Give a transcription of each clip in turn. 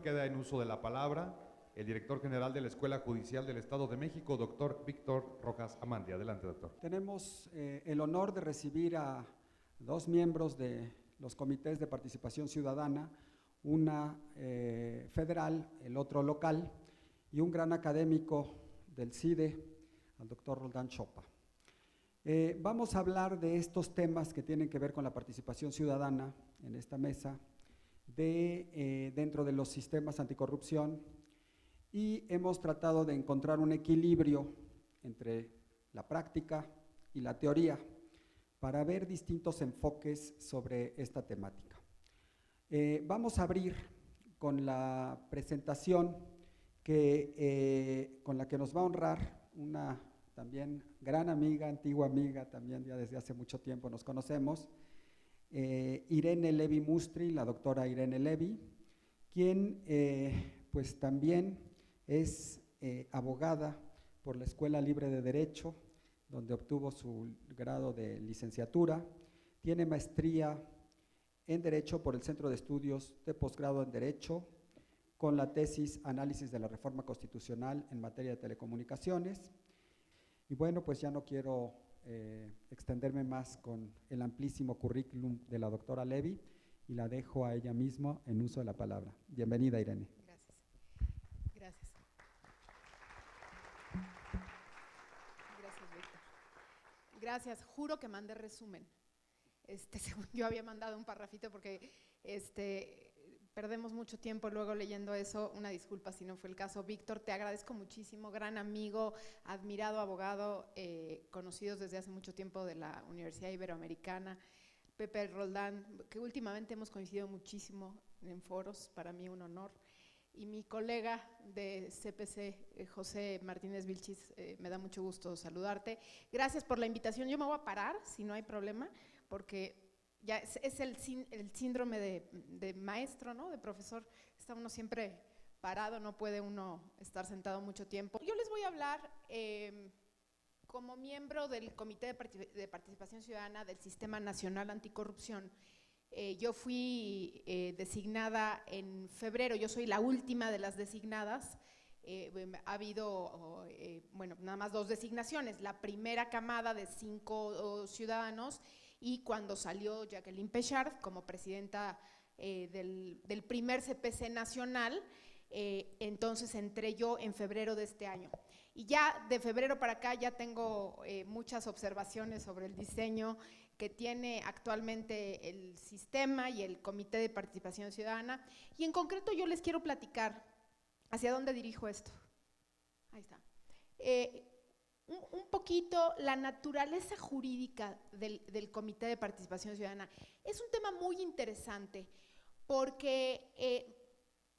Queda en uso de la palabra el director general de la Escuela Judicial del Estado de México, doctor Víctor Rojas Amandi. Adelante, doctor. Tenemos el honor de recibir a dos miembros de los comités de participación ciudadana, una federal, el otro local, y un gran académico del CIDE, al doctor Roldán Chopa. Vamos a hablar de estos temas que tienen que ver con la participación ciudadana en esta mesa, dentro de los sistemas anticorrupción, y hemos tratado de encontrar un equilibrio entre la práctica y la teoría para ver distintos enfoques sobre esta temática. Vamos a abrir con la presentación con la que nos va a honrar una también gran amiga, antigua amiga, también ya desde hace mucho tiempo nos conocemos, Irene Levy Mustri, la doctora Irene Levy, quien pues también es abogada por la Escuela Libre de Derecho, donde obtuvo su grado de licenciatura, tiene maestría en Derecho por el Centro de Estudios de Posgrado en Derecho, con la tesis Análisis de la Reforma Constitucional en materia de telecomunicaciones. Y bueno, pues ya no quiero extenderme más con el amplísimo currículum de la doctora Levy y la dejo a ella misma en uso de la palabra. Bienvenida, Irene. Gracias. Gracias. Gracias, Víctor. Gracias. Juro que mandé resumen. Según yo había mandado un parrafito porque perdemos mucho tiempo luego leyendo eso. Una disculpa si no fue el caso. Víctor, te agradezco muchísimo, gran amigo, admirado abogado, conocidos desde hace mucho tiempo de la Universidad Iberoamericana. Pepe Roldán, que últimamente hemos coincidido muchísimo en foros, para mí un honor. Y mi colega de CPC, José Martínez Vilchis, me da mucho gusto saludarte. Gracias por la invitación. Yo me voy a parar, si no hay problema, porque ya es el síndrome de maestro, ¿no? De profesor. Está uno siempre parado, no puede uno estar sentado mucho tiempo. Yo les voy a hablar como miembro del Comité de Participación Ciudadana del Sistema Nacional Anticorrupción. Yo fui designada en febrero, yo soy la última de las designadas. Ha habido, bueno, nada más 2 designaciones, la primera camada de 5 ciudadanos, y cuando salió Jacqueline Pechard como presidenta del primer CPC nacional, entonces entré yo en febrero de este año. Y ya de febrero para acá ya tengo muchas observaciones sobre el diseño que tiene actualmente el sistema y el Comité de Participación Ciudadana. Y en concreto yo les quiero platicar hacia dónde dirijo esto. Ahí está. Un poquito la naturaleza jurídica del Comité de Participación Ciudadana. Es un tema muy interesante porque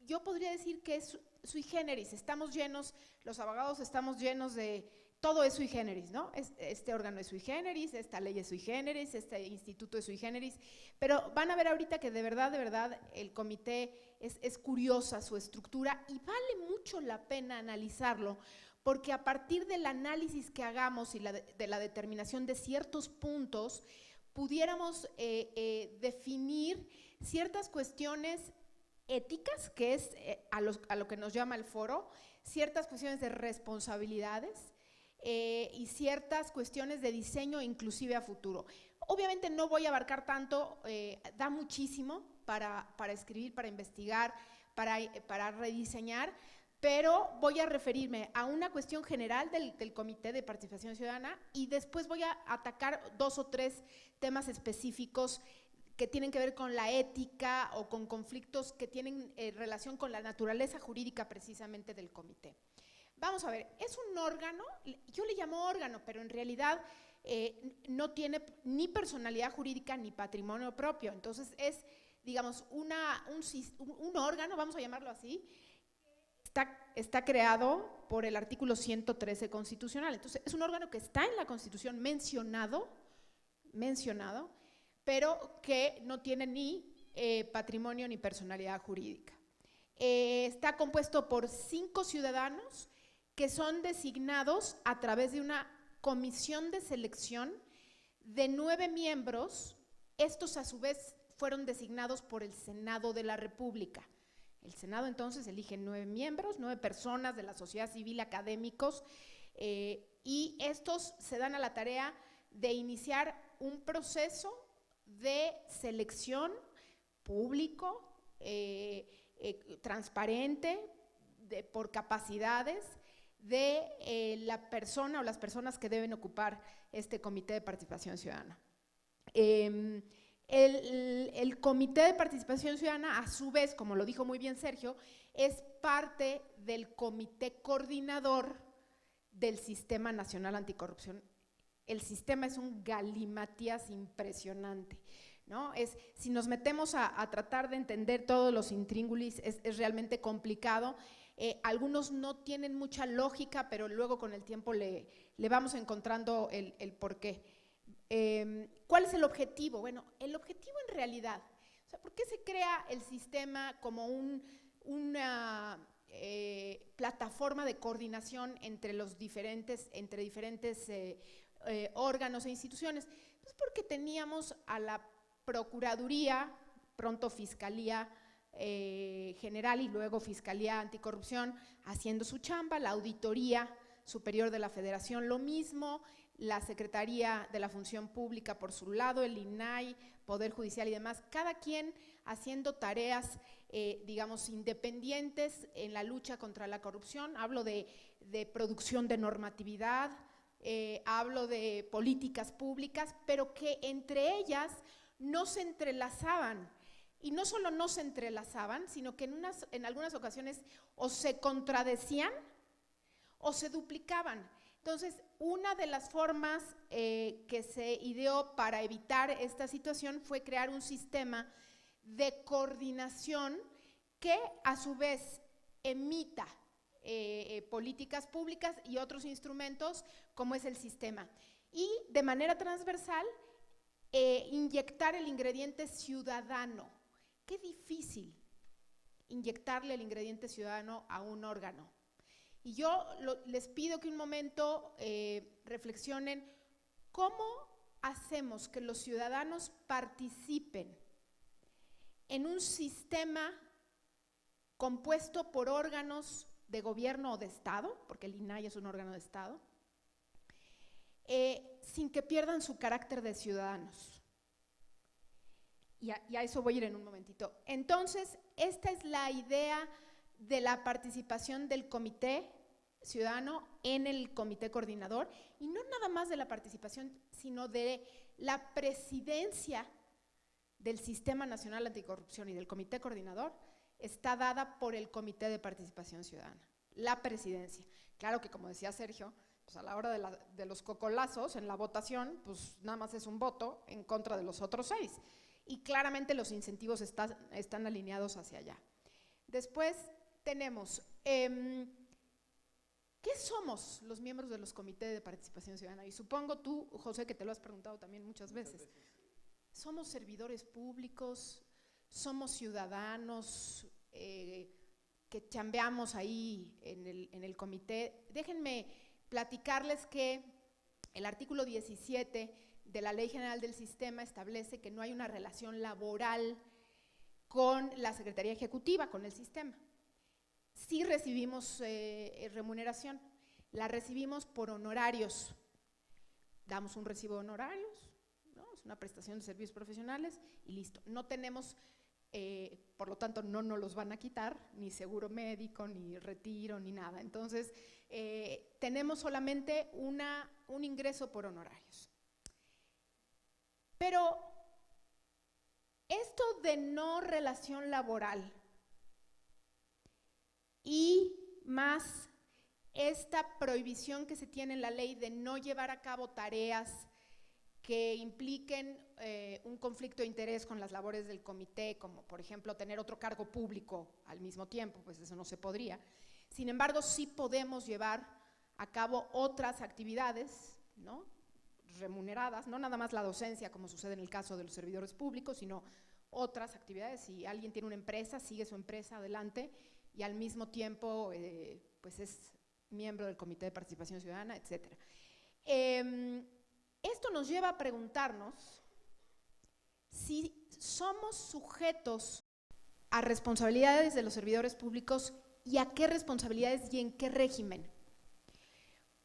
yo podría decir que es sui generis. Estamos llenos, los abogados estamos llenos de, todo es sui generis, ¿no? Este órgano es sui generis, esta ley es sui generis, este instituto es sui generis, pero van a ver ahorita que de verdad, el comité es curiosa su estructura y vale mucho la pena analizarlo, porque a partir del análisis que hagamos y de la determinación de ciertos puntos, pudiéramos definir ciertas cuestiones éticas, que es a lo que nos llama el foro, ciertas cuestiones de responsabilidades y ciertas cuestiones de diseño inclusive a futuro. Obviamente no voy a abarcar tanto, da muchísimo para escribir, para investigar, para rediseñar, pero voy a referirme a una cuestión general del Comité de Participación Ciudadana y después voy a atacar 2 o 3 temas específicos que tienen que ver con la ética o con conflictos que tienen relación con la naturaleza jurídica precisamente del comité. Vamos a ver, es un órgano, yo le llamo órgano, pero en realidad no tiene ni personalidad jurídica ni patrimonio propio, entonces es, digamos, un órgano, vamos a llamarlo así, está creado por el artículo 113 constitucional, entonces es un órgano que está en la Constitución mencionado, pero que no tiene ni patrimonio ni personalidad jurídica. Está compuesto por 5 ciudadanos que son designados a través de una comisión de selección de 9 miembros. Estos a su vez fueron designados por el Senado de la República. El Senado entonces elige 9 miembros, 9 personas de la sociedad civil, académicos, y estos se dan a la tarea de iniciar un proceso de selección público, transparente, por capacidades de la persona o las personas que deben ocupar este Comité de Participación Ciudadana. El Comité de Participación Ciudadana, a su vez, como lo dijo muy bien Sergio, es parte del Comité Coordinador del Sistema Nacional Anticorrupción. El sistema es un galimatías impresionante, ¿no? Si nos metemos a tratar de entender todos los intríngulis, es realmente complicado. Algunos no tienen mucha lógica, pero luego con el tiempo le vamos encontrando el porqué. ¿Cuál es el objetivo? Bueno, el objetivo en realidad, o sea, ¿por qué se crea el sistema como una plataforma de coordinación entre diferentes órganos e instituciones? Pues porque teníamos a la Procuraduría, pronto Fiscalía General y luego Fiscalía Anticorrupción haciendo su chamba, la Auditoría Superior de la Federación lo mismo, la Secretaría de la Función Pública por su lado, el INAI, Poder Judicial y demás, cada quien haciendo tareas, digamos, independientes en la lucha contra la corrupción. Hablo de producción de normatividad, hablo de políticas públicas, pero que entre ellas no se entrelazaban. Y no solo no se entrelazaban, sino que en algunas ocasiones o se contradecían o se duplicaban. Entonces, una de las formas que se ideó para evitar esta situación fue crear un sistema de coordinación que a su vez emita políticas públicas y otros instrumentos como es el sistema. Y de manera transversal, inyectar el ingrediente ciudadano. Qué difícil inyectarle el ingrediente ciudadano a un órgano. Y yo les pido que un momento reflexionen cómo hacemos que los ciudadanos participen en un sistema compuesto por órganos de gobierno o de Estado, porque el INAI es un órgano de Estado, sin que pierdan su carácter de ciudadanos. Y a eso voy a ir en un momentito. Entonces, esta es la idea de la participación del Comité Ciudadano en el Comité Coordinador, y no nada más de la participación, sino de la presidencia del Sistema Nacional Anticorrupción y del Comité Coordinador, está dada por el Comité de Participación Ciudadana, la presidencia. Claro que, como decía Sergio, pues a la hora de los cocolazos en la votación, pues nada más es un voto en contra de los otros 6. Y claramente los incentivos están alineados hacia allá. Después tenemos, ¿qué somos los miembros de los comités de participación ciudadana? Y supongo tú, José, que te lo has preguntado también muchas veces. ¿Somos servidores públicos? ¿Somos ciudadanos que chambeamos ahí en el comité? Déjenme platicarles que el artículo 17 de la Ley General del Sistema establece que no hay una relación laboral con la Secretaría Ejecutiva, con el sistema. Sí recibimos remuneración, la recibimos por honorarios. Damos un recibo de honorarios, ¿no? Es una prestación de servicios profesionales y listo. No tenemos, por lo tanto, no nos los van a quitar, ni seguro médico, ni retiro, ni nada. Entonces, tenemos solamente un ingreso por honorarios. Pero esto de no relación laboral y más esta prohibición que se tiene en la ley de no llevar a cabo tareas que impliquen un conflicto de interés con las labores del comité, como por ejemplo tener otro cargo público al mismo tiempo, pues eso no se podría. Sin embargo, sí podemos llevar a cabo otras actividades, ¿no?, remuneradas, no nada más la docencia, como sucede en el caso de los servidores públicos, sino otras actividades. Si alguien tiene una empresa, sigue su empresa adelante y al mismo tiempo pues es miembro del Comité de Participación Ciudadana, etc. Esto nos lleva a preguntarnos si somos sujetos a responsabilidades de los servidores públicos y a qué responsabilidades y en qué régimen.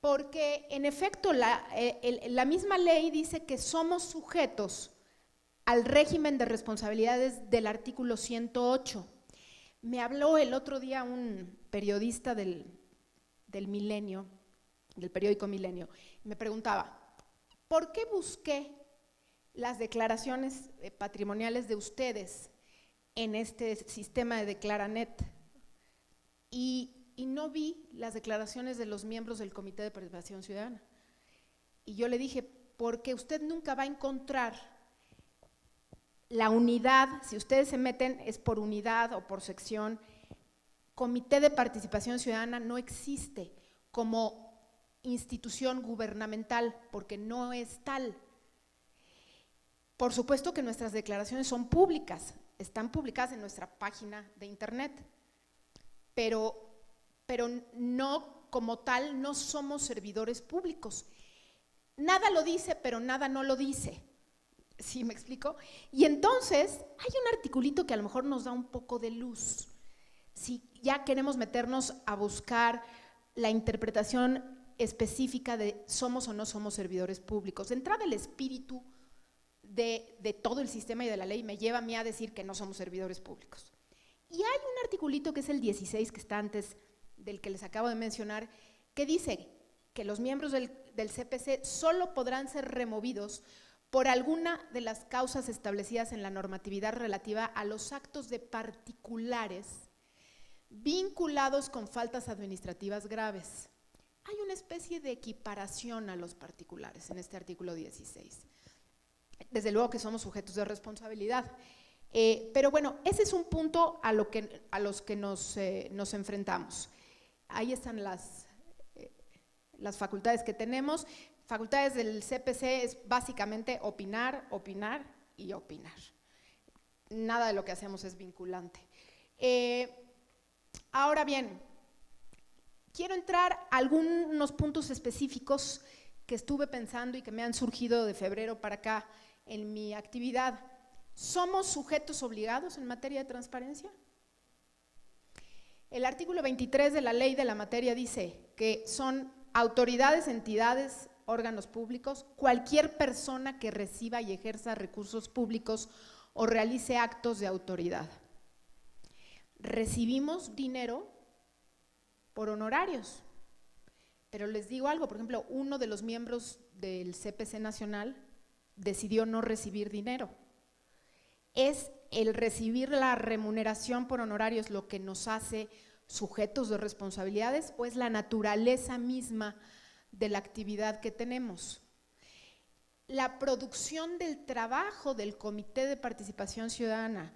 Porque en efecto la misma ley dice que somos sujetos al régimen de responsabilidades del artículo 108. Me habló el otro día un periodista del Milenio, del periódico Milenio, y me preguntaba, ¿por qué busqué las declaraciones patrimoniales de ustedes en este sistema de Declaranet y no vi las declaraciones de los miembros del Comité de Participación Ciudadana? Y yo le dije, porque usted nunca va a encontrar la unidad, si ustedes se meten es por unidad o por sección. Comité de Participación Ciudadana no existe como institución gubernamental porque no es tal. Por supuesto que nuestras declaraciones son públicas, están publicadas en nuestra página de internet, pero no como tal, no somos servidores públicos. Nada lo dice, pero nada no lo dice. ¿Sí me explico? Y entonces hay un articulito que a lo mejor nos da un poco de luz. Si ya queremos meternos a buscar la interpretación específica de somos o no somos servidores públicos. De entrada, el espíritu de todo el sistema y de la ley me lleva a mí a decir que no somos servidores públicos. Y hay un articulito que es el 16, que está antes del que les acabo de mencionar, que dice que los miembros del CPC solo podrán ser removidos por alguna de las causas establecidas en la normatividad relativa a los actos de particulares vinculados con faltas administrativas graves. Hay una especie de equiparación a los particulares en este artículo 16. Desde luego que somos sujetos de responsabilidad, pero bueno, ese es un punto a los que nos enfrentamos. Ahí están las facultades que tenemos. Facultades del CPC es básicamente opinar, opinar y opinar. Nada de lo que hacemos es vinculante. Ahora bien, quiero entrar a algunos puntos específicos que estuve pensando y que me han surgido de febrero para acá en mi actividad. ¿Somos sujetos obligados en materia de transparencia? El artículo 23 de la ley de la materia dice que son autoridades, entidades, órganos públicos, cualquier persona que reciba y ejerza recursos públicos o realice actos de autoridad. Recibimos dinero por honorarios, pero les digo algo, por ejemplo, uno de los miembros del CPC Nacional decidió no recibir dinero. ¿Es el recibir la remuneración por honorarios lo que nos hace sujetos de responsabilidades o es la naturaleza misma de la actividad que tenemos? La producción del trabajo del Comité de Participación Ciudadana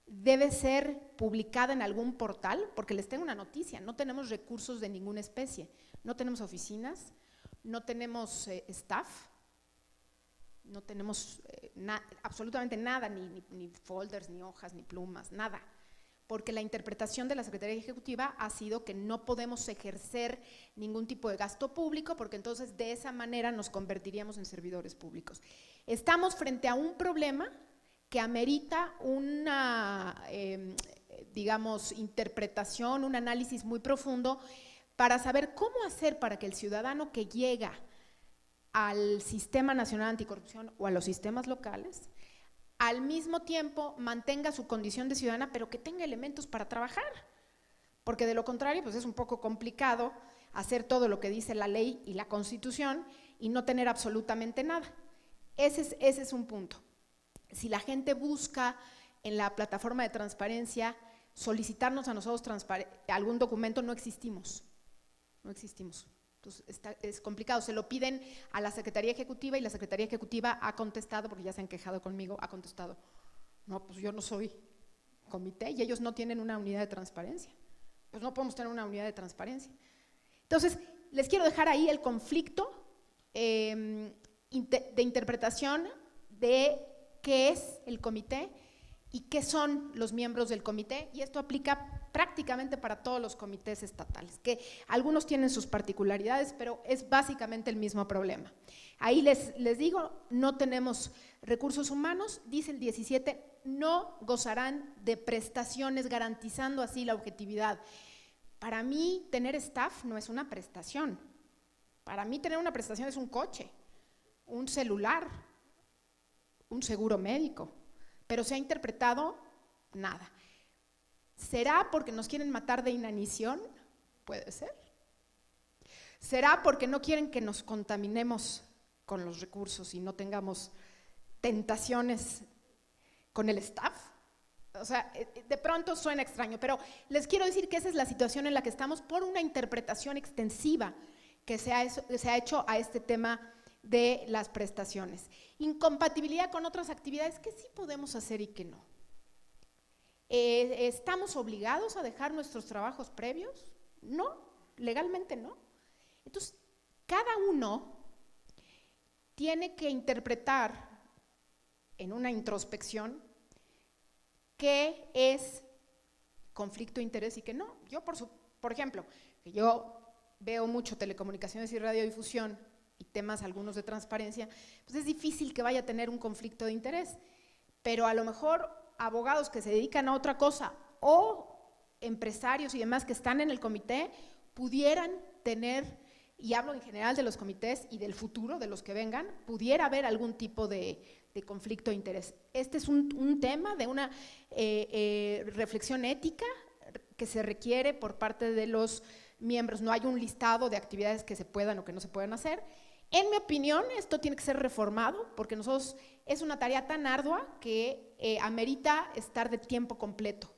debe ser publicada en algún portal, porque les tengo una noticia, no tenemos recursos de ninguna especie, no tenemos oficinas, no tenemos staff, no tenemos absolutamente nada, ni folders, ni hojas, ni plumas, nada, porque la interpretación de la Secretaría Ejecutiva ha sido que no podemos ejercer ningún tipo de gasto público, porque entonces de esa manera nos convertiríamos en servidores públicos. Estamos frente a un problema que amerita una, digamos, interpretación, un análisis muy profundo para saber cómo hacer para que el ciudadano que llega al Sistema Nacional Anticorrupción o a los sistemas locales, al mismo tiempo mantenga su condición de ciudadana, pero que tenga elementos para trabajar, porque de lo contrario, pues es un poco complicado hacer todo lo que dice la ley y la Constitución y no tener absolutamente nada. Ese es un punto. Si la gente busca en la plataforma de transparencia solicitarnos a nosotros algún documento, no existimos, no existimos. Entonces es complicado, se lo piden a la Secretaría Ejecutiva y la Secretaría Ejecutiva ha contestado, porque ya se han quejado conmigo, ha contestado, no, pues yo no soy comité y ellos no tienen una unidad de transparencia, pues no podemos tener una unidad de transparencia. Entonces, les quiero dejar ahí el conflicto de interpretación de qué es el comité y qué son los miembros del comité, y esto aplica prácticamente para todos los comités estatales, que algunos tienen sus particularidades, pero es básicamente el mismo problema. Ahí les digo, no tenemos recursos humanos, dice el 17, no gozarán de prestaciones, garantizando así la objetividad. Para mí, tener staff no es una prestación. Para mí, tener una prestación es un coche, un celular, un seguro médico, pero se ha interpretado nada. ¿Será porque nos quieren matar de inanición? Puede ser. ¿Será porque no quieren que nos contaminemos con los recursos y no tengamos tentaciones con el staff? O sea, de pronto suena extraño, pero les quiero decir que esa es la situación en la que estamos por una interpretación extensiva que se ha hecho a este tema de las prestaciones. Incompatibilidad con otras actividades que sí podemos hacer y que no. ¿Estamos obligados a dejar nuestros trabajos previos? No, legalmente no. Entonces, cada uno tiene que interpretar en una introspección qué es conflicto de interés y qué no. Yo, por ejemplo, que yo veo mucho telecomunicaciones y radiodifusión y temas algunos de transparencia, pues es difícil que vaya a tener un conflicto de interés, pero a lo mejor abogados que se dedican a otra cosa o empresarios y demás que están en el comité pudieran tener, y hablo en general de los comités y del futuro, de los que vengan, pudiera haber algún tipo de conflicto de interés. Este es un tema de una reflexión ética que se requiere por parte de los miembros. No hay un listado de actividades que se puedan o que no se puedan hacer. En mi opinión, esto tiene que ser reformado porque nosotros es una tarea tan ardua que amerita estar de tiempo completo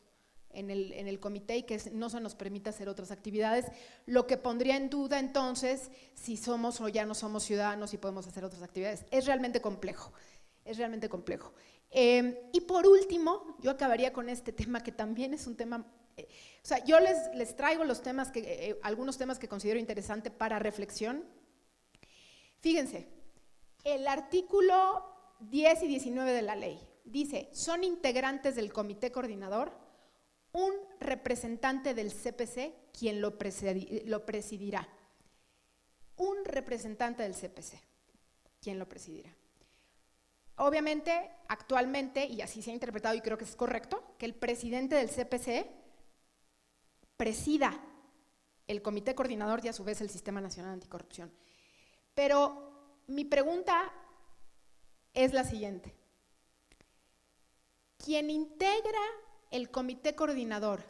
en el comité y que no se nos permita hacer otras actividades, lo que pondría en duda entonces si somos o ya no somos ciudadanos y podemos hacer otras actividades. Es realmente complejo, es realmente complejo. Y por último, yo acabaría con este tema que también es un tema, o sea, yo les traigo los temas algunos temas que considero interesante para reflexión. Fíjense, el artículo 10 y 19 de la ley dice, son integrantes del comité coordinador un representante del CPC quien lo presidirá. Un representante del CPC quien lo presidirá. Obviamente, actualmente, y así se ha interpretado y creo que es correcto, que el presidente del CPC presida el comité coordinador y a su vez el Sistema Nacional Anticorrupción. Pero mi pregunta es la siguiente. ¿Quién integra el comité coordinador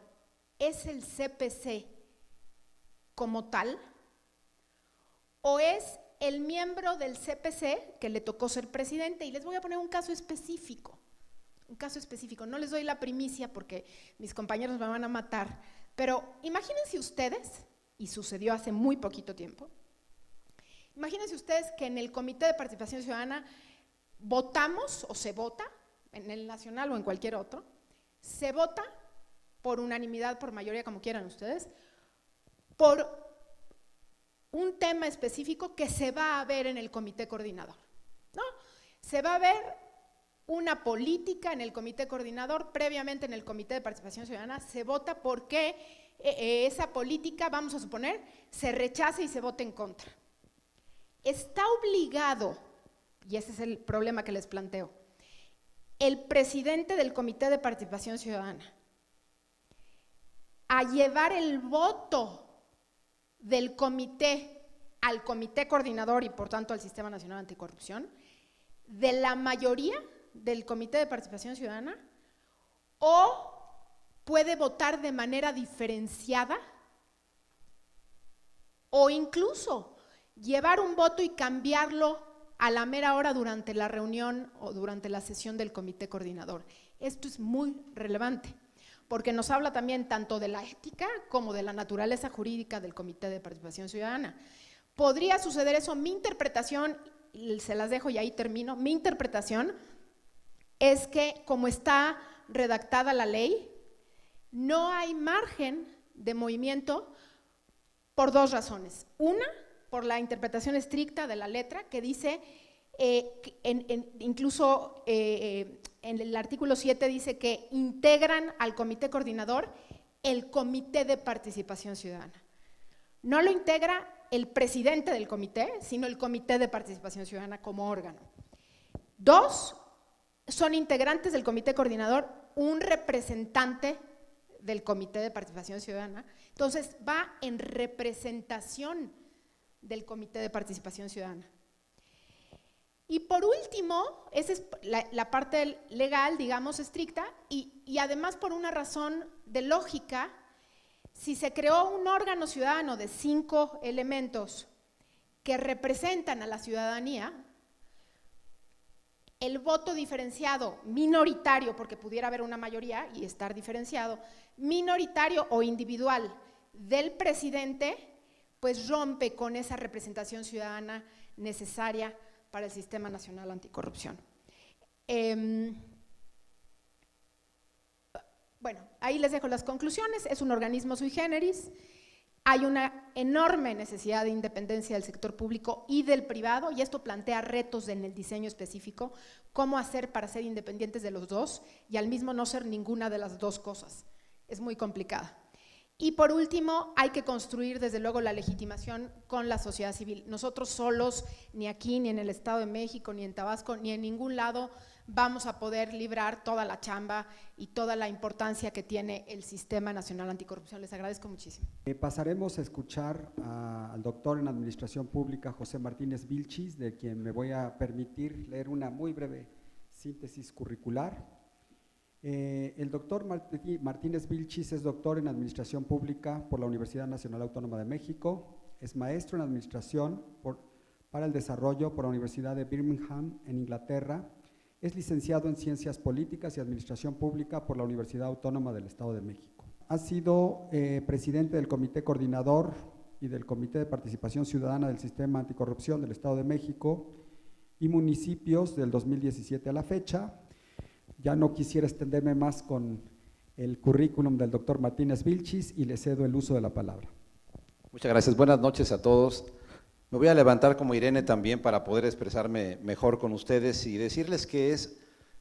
es el CPC como tal? ¿O es el miembro del CPC que le tocó ser presidente? Y les voy a poner un caso específico. No les doy la primicia porque mis compañeros me van a matar, pero imagínense ustedes, y sucedió hace muy poquito tiempo, imagínense ustedes que en el Comité de Participación Ciudadana votamos o se vota, en el nacional o en cualquier otro, se vota por unanimidad, por mayoría, como quieran ustedes, por un tema específico que se va a ver en el comité coordinador, ¿no? Se va a ver una política en el comité coordinador, previamente en el comité de participación ciudadana, se vota porque esa política, vamos a suponer, se rechace y se vote en contra. Está obligado, y ese es el problema que les planteo, el presidente del comité de participación ciudadana a llevar el voto del comité al comité coordinador y por tanto al Sistema Nacional Anticorrupción, de la mayoría del comité de participación ciudadana, o puede votar de manera diferenciada, o incluso llevar un voto y cambiarlo a la mera hora durante la reunión o durante la sesión del comité coordinador. Esto es muy relevante, porque nos habla también tanto de la ética como de la naturaleza jurídica del Comité de Participación Ciudadana. ¿Podría suceder eso? Mi interpretación, y se las dejo y ahí termino, mi interpretación es que como está redactada la ley, no hay margen de movimiento por dos razones. Una, por la interpretación estricta de la letra que dice incluso en el artículo 7 dice que integran al comité coordinador el comité de participación ciudadana. No lo integra el presidente del comité, sino el comité de participación ciudadana como órgano. 2, son integrantes del comité coordinador un representante del comité de participación ciudadana, entonces va en representación del comité de participación ciudadana. Y por último, esa es la parte legal, digamos, estricta, y además por una razón de lógica, si se creó un órgano ciudadano de 5 elementos que representan a la ciudadanía, el voto diferenciado minoritario, porque pudiera haber una mayoría y estar diferenciado, minoritario o individual del presidente, pues rompe con esa representación ciudadana necesaria para el Sistema Nacional Anticorrupción. Bueno, ahí les dejo las conclusiones. Es un organismo sui generis. Hay una enorme necesidad de independencia del sector público y del privado, y esto plantea retos en el diseño específico, cómo hacer para ser independientes de los dos y al mismo no ser ninguna de las dos cosas. Es muy complicada. Y por último, hay que construir desde luego la legitimación con la sociedad civil. Nosotros solos, ni aquí, ni en el Estado de México, ni en Tabasco, ni en ningún lado vamos a poder librar toda la chamba y toda la importancia que tiene el Sistema Nacional Anticorrupción. Les agradezco muchísimo. Pasaremos a escuchar al doctor en Administración Pública, José Martínez Vilchis, de quien me voy a permitir leer una muy breve síntesis curricular. El doctor Martínez Vilchis es doctor en Administración Pública por la Universidad Nacional Autónoma de México, es maestro en Administración para el Desarrollo por la Universidad de Birmingham en Inglaterra, es licenciado en Ciencias Políticas y Administración Pública por la Universidad Autónoma del Estado de México. Ha sido presidente del Comité Coordinador y del Comité de Participación Ciudadana del Sistema Anticorrupción del Estado de México y municipios del 2017 a la fecha. Ya no quisiera extenderme más con el currículum del doctor Martínez Vilchis y le cedo el uso de la palabra. Muchas gracias. Buenas noches a todos. Me voy a levantar como Irene también para poder expresarme mejor con ustedes y decirles que es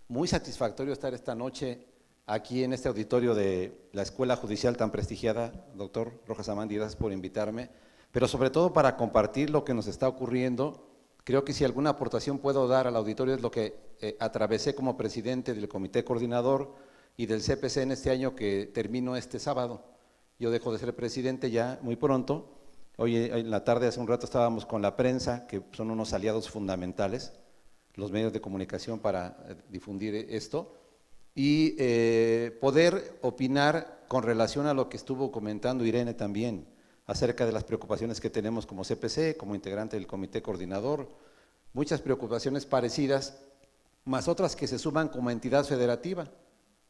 muy satisfactorio estar esta noche aquí en este auditorio de la Escuela Judicial tan prestigiada. Doctor Rojas Amandi, gracias por invitarme, pero sobre todo para compartir lo que nos está ocurriendo. Creo que si alguna aportación puedo dar al auditorio es lo que atravesé como presidente del Comité Coordinador y del CPC en este año que termino este sábado. Yo dejo de ser presidente ya muy pronto. Hoy en la tarde, hace un rato, estábamos con la prensa, que son unos aliados fundamentales, los medios de comunicación para difundir esto, y poder opinar con relación a lo que estuvo comentando Irene también, acerca de las preocupaciones que tenemos como CPC, como integrante del Comité Coordinador, muchas preocupaciones parecidas, más otras que se suman como entidad federativa,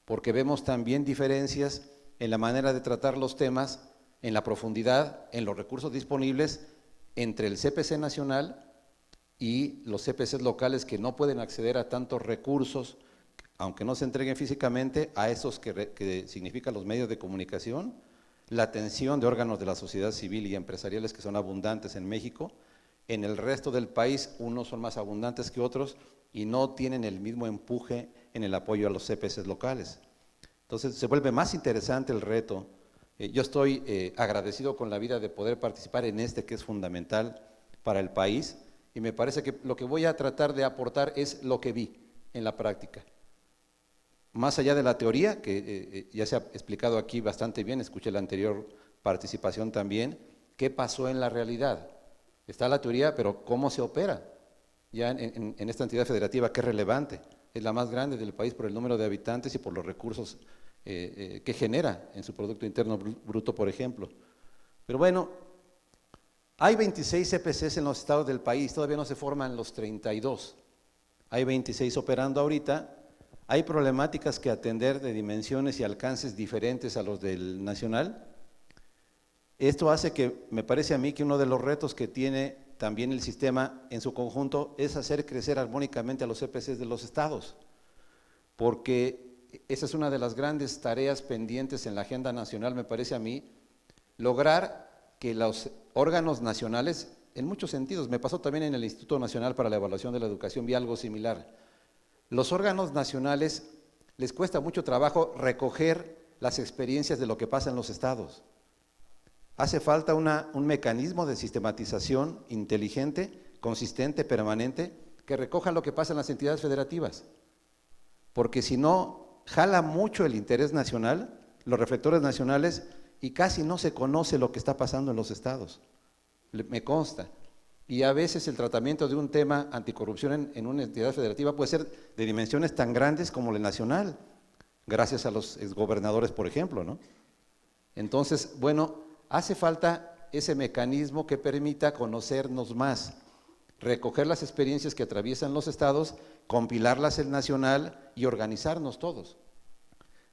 porque vemos también diferencias en la manera de tratar los temas, en la profundidad, en los recursos disponibles entre el CPC nacional y los CPCs locales que no pueden acceder a tantos recursos, aunque no se entreguen físicamente, a esos que significan los medios de comunicación, la atención de órganos de la sociedad civil y empresariales que son abundantes en México. En el resto del país, unos son más abundantes que otros y no tienen el mismo empuje en el apoyo a los CPCs locales. Entonces, se vuelve más interesante el reto. Yo estoy agradecido con la vida de poder participar en este que es fundamental para el país y me parece que lo que voy a tratar de aportar es lo que vi en la práctica. Más allá de la teoría, que ya se ha explicado aquí bastante bien, escuché la anterior participación también, ¿qué pasó en la realidad? Está la teoría, pero ¿cómo se opera? Ya en esta entidad federativa que es relevante, es la más grande del país por el número de habitantes y por los recursos que genera en su Producto Interno Bruto, por ejemplo. Pero bueno, hay 26 CPCs en los estados del país, todavía no se forman los 32. Hay 26 operando ahorita, hay problemáticas que atender de dimensiones y alcances diferentes a los del nacional. Esto hace que, me parece a mí, que uno de los retos que tiene también el sistema en su conjunto es hacer crecer armónicamente a los CPCs de los estados, porque esa es una de las grandes tareas pendientes en la agenda nacional, me parece a mí, lograr que los órganos nacionales, en muchos sentidos. Me pasó también en el Instituto Nacional para la Evaluación de la Educación, vi algo similar. Los órganos nacionales les cuesta mucho trabajo recoger las experiencias de lo que pasa en los estados. Hace falta un mecanismo de sistematización inteligente, consistente, permanente, que recoja lo que pasa en las entidades federativas. Porque si no, jala mucho el interés nacional, los reflectores nacionales, y casi no se conoce lo que está pasando en los estados. Me consta. Y a veces el tratamiento de un tema anticorrupción en una entidad federativa puede ser de dimensiones tan grandes como el nacional, gracias a los exgobernadores, por ejemplo, ¿no? Entonces, bueno, hace falta ese mecanismo que permita conocernos más, recoger las experiencias que atraviesan los estados, compilarlas en nacional y organizarnos todos.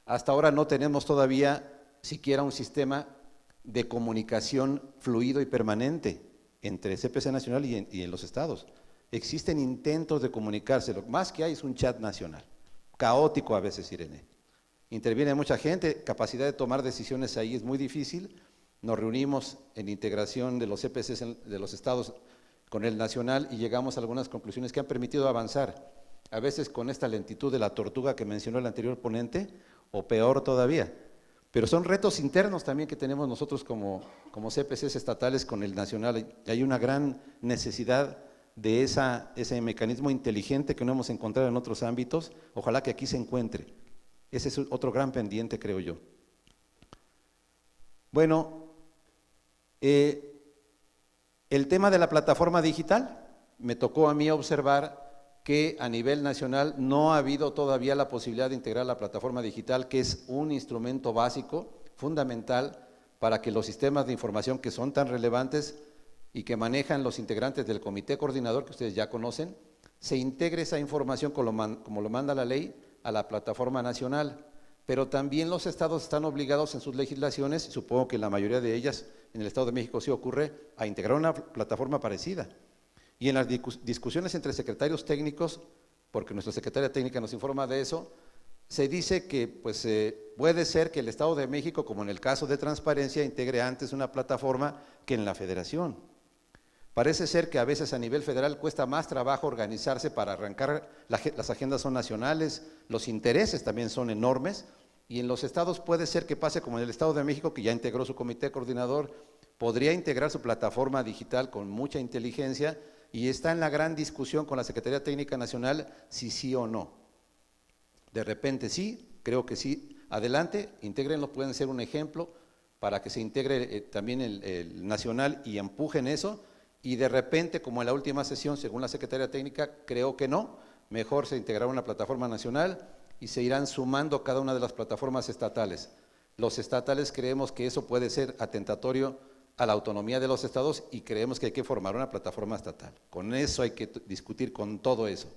Hasta ahora no tenemos todavía siquiera un sistema de comunicación fluido y permanente entre CPC Nacional y en los estados. Existen intentos de comunicarse, lo más que hay es un chat nacional, caótico a veces, Irene. Interviene mucha gente, capacidad de tomar decisiones ahí es muy difícil. Nos reunimos en integración de los CPCs de los estados con el nacional y llegamos a algunas conclusiones que han permitido avanzar, a veces con esta lentitud de la tortuga que mencionó el anterior ponente, o peor todavía. Pero son retos internos también que tenemos nosotros como CPCs estatales con el nacional. Hay una gran necesidad de ese mecanismo inteligente que no hemos encontrado en otros ámbitos. Ojalá que aquí se encuentre. Ese es otro gran pendiente, creo yo. Bueno, el tema de la plataforma digital, me tocó a mí observar que a nivel nacional no ha habido todavía la posibilidad de integrar la plataforma digital, que es un instrumento básico, fundamental, para que los sistemas de información que son tan relevantes y que manejan los integrantes del comité coordinador, que ustedes ya conocen, se integre esa información como lo manda la ley a la plataforma nacional. Pero también los estados están obligados en sus legislaciones, y supongo que la mayoría de ellas en el Estado de México sí ocurre, a integrar una plataforma parecida. Y en las discusiones entre secretarios técnicos, porque nuestra secretaria técnica nos informa de eso, se dice que pues, puede ser que el Estado de México, como en el caso de transparencia, integre antes una plataforma que en la federación. Parece ser que a veces a nivel federal cuesta más trabajo organizarse para arrancar, las agendas son nacionales, los intereses también son enormes, y en los estados puede ser que pase como en el Estado de México, que ya integró su comité coordinador, podría integrar su plataforma digital con mucha inteligencia, y está en la gran discusión con la Secretaría Técnica Nacional si sí o no. De repente sí, creo que sí, adelante, intégrenlo, pueden ser un ejemplo para que se integre también el nacional y empujen eso, y de repente, como en la última sesión, según la Secretaría Técnica, creo que no, mejor se integrará una plataforma nacional y se irán sumando cada una de las plataformas estatales. Los estatales creemos que eso puede ser atentatorio a la autonomía de los estados y creemos que hay que formar una plataforma estatal. Con eso hay que discutir, con todo eso.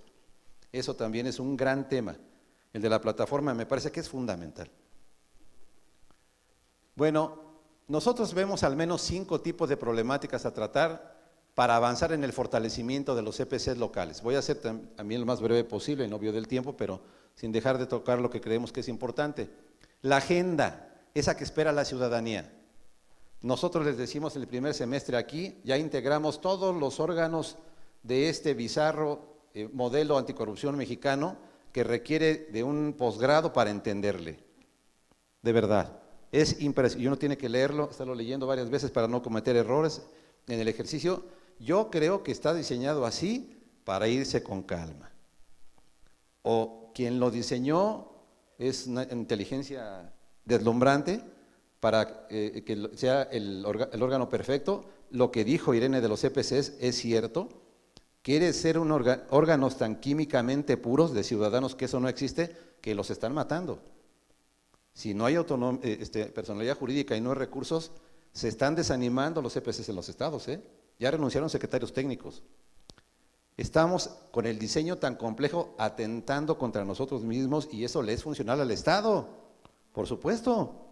Eso también es un gran tema. El de la plataforma me parece que es fundamental. Bueno, nosotros vemos al menos 5 tipos de problemáticas a tratar para avanzar en el fortalecimiento de los CPCs locales. Voy a ser también lo más breve posible, en obvio del tiempo, pero sin dejar de tocar lo que creemos que es importante. La agenda, esa que espera la ciudadanía. Nosotros les decimos el primer semestre aquí, ya integramos todos los órganos de este bizarro modelo anticorrupción mexicano que requiere de un posgrado para entenderle. De verdad, es impresionante. Y uno tiene que leerlo, estarlo leyendo varias veces para no cometer errores en el ejercicio. Yo creo que está diseñado así para irse con calma. O quien lo diseñó es una inteligencia deslumbrante, para que sea el órgano perfecto. Lo que dijo Irene de los CPCs es cierto. Quiere ser órganos tan químicamente puros de ciudadanos que eso no existe, que los están matando. Si no hay personalidad jurídica y no hay recursos, se están desanimando los CPCs en los estados. Ya renunciaron secretarios técnicos. Estamos con el diseño tan complejo atentando contra nosotros mismos, y eso le es funcional al Estado, por supuesto.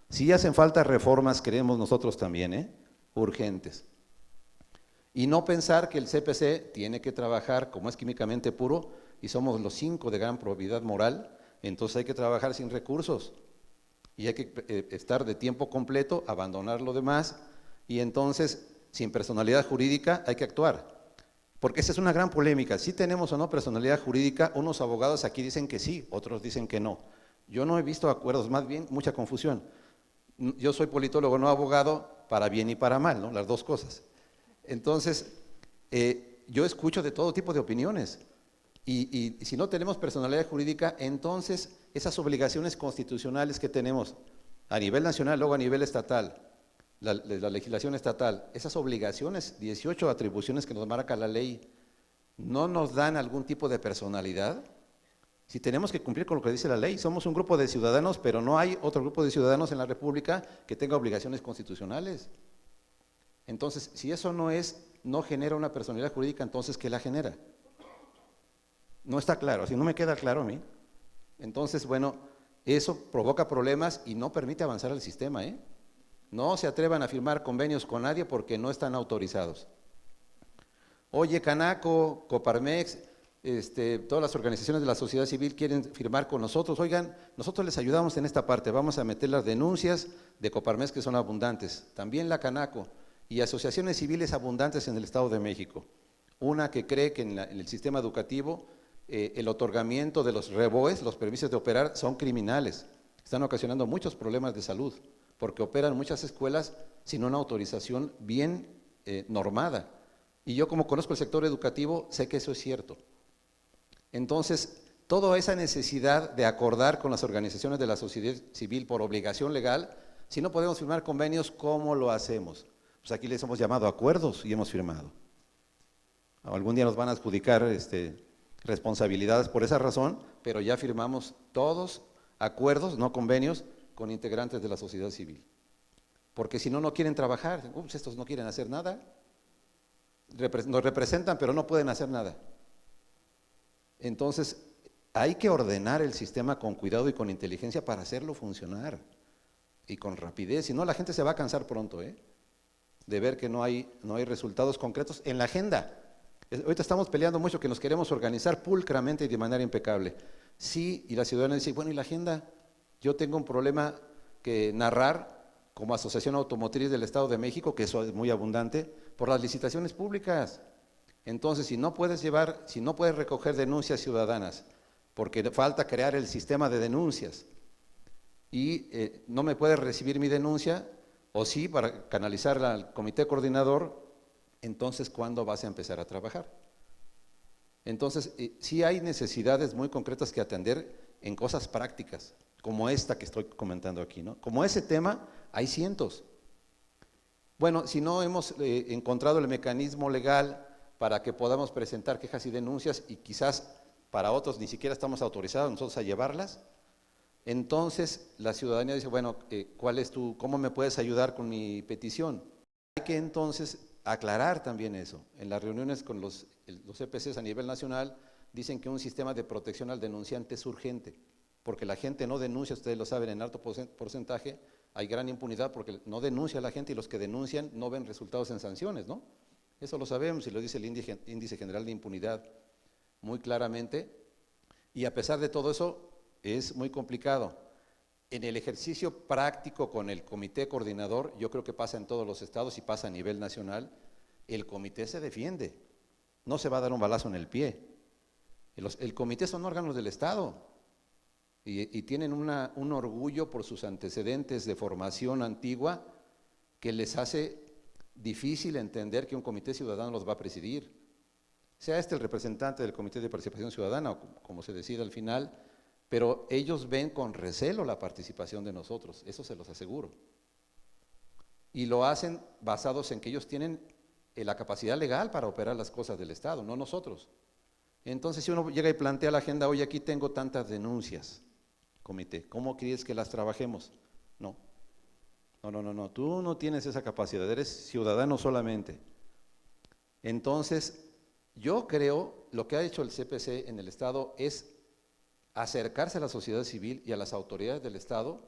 Sí hacen falta reformas, creemos nosotros también, urgentes. Y no pensar que el CPC tiene que trabajar como es químicamente puro y somos los 5 de gran probidad moral, entonces hay que trabajar sin recursos y hay que estar de tiempo completo, abandonar lo demás, y entonces sin personalidad jurídica hay que actuar. Porque esa es una gran polémica. Si tenemos o no personalidad jurídica, unos abogados aquí dicen que sí, otros dicen que no. Yo no he visto acuerdos, más bien mucha confusión. Yo soy politólogo, no abogado, para bien y para mal, ¿no? Las dos cosas. Entonces, yo escucho de todo tipo de opiniones. Y si no tenemos personalidad jurídica, entonces esas obligaciones constitucionales que tenemos a nivel nacional, luego a nivel estatal, la legislación estatal, esas obligaciones, 18 atribuciones que nos marca la ley, ¿no nos dan algún tipo de personalidad? Si tenemos que cumplir con lo que dice la ley, somos un grupo de ciudadanos, pero no hay otro grupo de ciudadanos en la República que tenga obligaciones constitucionales. Entonces, si eso no genera una personalidad jurídica, entonces, ¿qué la genera? No está claro, si no me queda claro a mí. Entonces, bueno, eso provoca problemas y no permite avanzar el sistema, ¿eh? No se atrevan a firmar convenios con nadie porque no están autorizados. Oye, Canaco, Coparmex, todas las organizaciones de la sociedad civil quieren firmar con nosotros. Oigan, nosotros les ayudamos en esta parte, vamos a meter las denuncias de Coparmex que son abundantes, también la Canaco y asociaciones civiles abundantes en el Estado de México. Una que cree que en el sistema educativo el otorgamiento de los REBOEs, los permisos de operar, son criminales. Están ocasionando muchos problemas de salud, porque operan muchas escuelas sin una autorización bien normada. Y yo, como conozco el sector educativo, sé que eso es cierto. Entonces, toda esa necesidad de acordar con las organizaciones de la sociedad civil por obligación legal, si no podemos firmar convenios, ¿cómo lo hacemos? Pues aquí les hemos llamado acuerdos y hemos firmado. Algún día nos van a adjudicar responsabilidades por esa razón, pero ya firmamos todos acuerdos, no convenios, con integrantes de la sociedad civil. Porque si no, no quieren trabajar. Ups, estos no quieren hacer nada. Nos representan, pero no pueden hacer nada. Entonces, hay que ordenar el sistema con cuidado y con inteligencia para hacerlo funcionar y con rapidez, si no la gente se va a cansar pronto, de ver que no hay resultados concretos en la agenda. Ahorita estamos peleando mucho que nos queremos organizar pulcramente y de manera impecable. Sí, y la ciudadanía dice, bueno, ¿y la agenda? Yo tengo un problema que narrar como Asociación Automotriz del Estado de México, que eso es muy abundante, por las licitaciones públicas. Entonces, si no puedes recoger denuncias ciudadanas, porque falta crear el sistema de denuncias, y no me puedes recibir mi denuncia, o sí, para canalizarla al comité coordinador, entonces, ¿cuándo vas a empezar a trabajar? Entonces, sí hay necesidades muy concretas que atender en cosas prácticas, como esta que estoy comentando aquí, ¿no? Como ese tema, hay cientos. Bueno, si no hemos encontrado el mecanismo legal para que podamos presentar quejas y denuncias, y quizás para otros ni siquiera estamos autorizados nosotros a llevarlas, entonces la ciudadanía dice, bueno, ¿cómo me puedes ayudar con mi petición? Hay que entonces aclarar también eso. En las reuniones con los EPCs a nivel nacional dicen que un sistema de protección al denunciante es urgente, porque la gente no denuncia, ustedes lo saben, en alto porcentaje hay gran impunidad porque no denuncia a la gente y los que denuncian no ven resultados en sanciones, ¿no? Eso lo sabemos y lo dice el índice general de impunidad muy claramente, y a pesar de todo eso es muy complicado. En el ejercicio práctico con el comité coordinador, yo creo que pasa en todos los estados y pasa a nivel nacional, el comité se defiende, no se va a dar un balazo en el pie. El comité son órganos del Estado y tienen un orgullo por sus antecedentes de formación antigua que les hace difícil entender que un comité ciudadano los va a presidir. Sea el representante del Comité de Participación Ciudadana, o como se decida al final, pero ellos ven con recelo la participación de nosotros, eso se los aseguro. Y lo hacen basados en que ellos tienen la capacidad legal para operar las cosas del Estado, no nosotros. Entonces, si uno llega y plantea la agenda, oye, aquí tengo tantas denuncias, comité, ¿cómo quieres que las trabajemos? No, tú no tienes esa capacidad, eres ciudadano solamente. Entonces, yo creo, lo que ha hecho el CPC en el Estado es acercarse a la sociedad civil y a las autoridades del Estado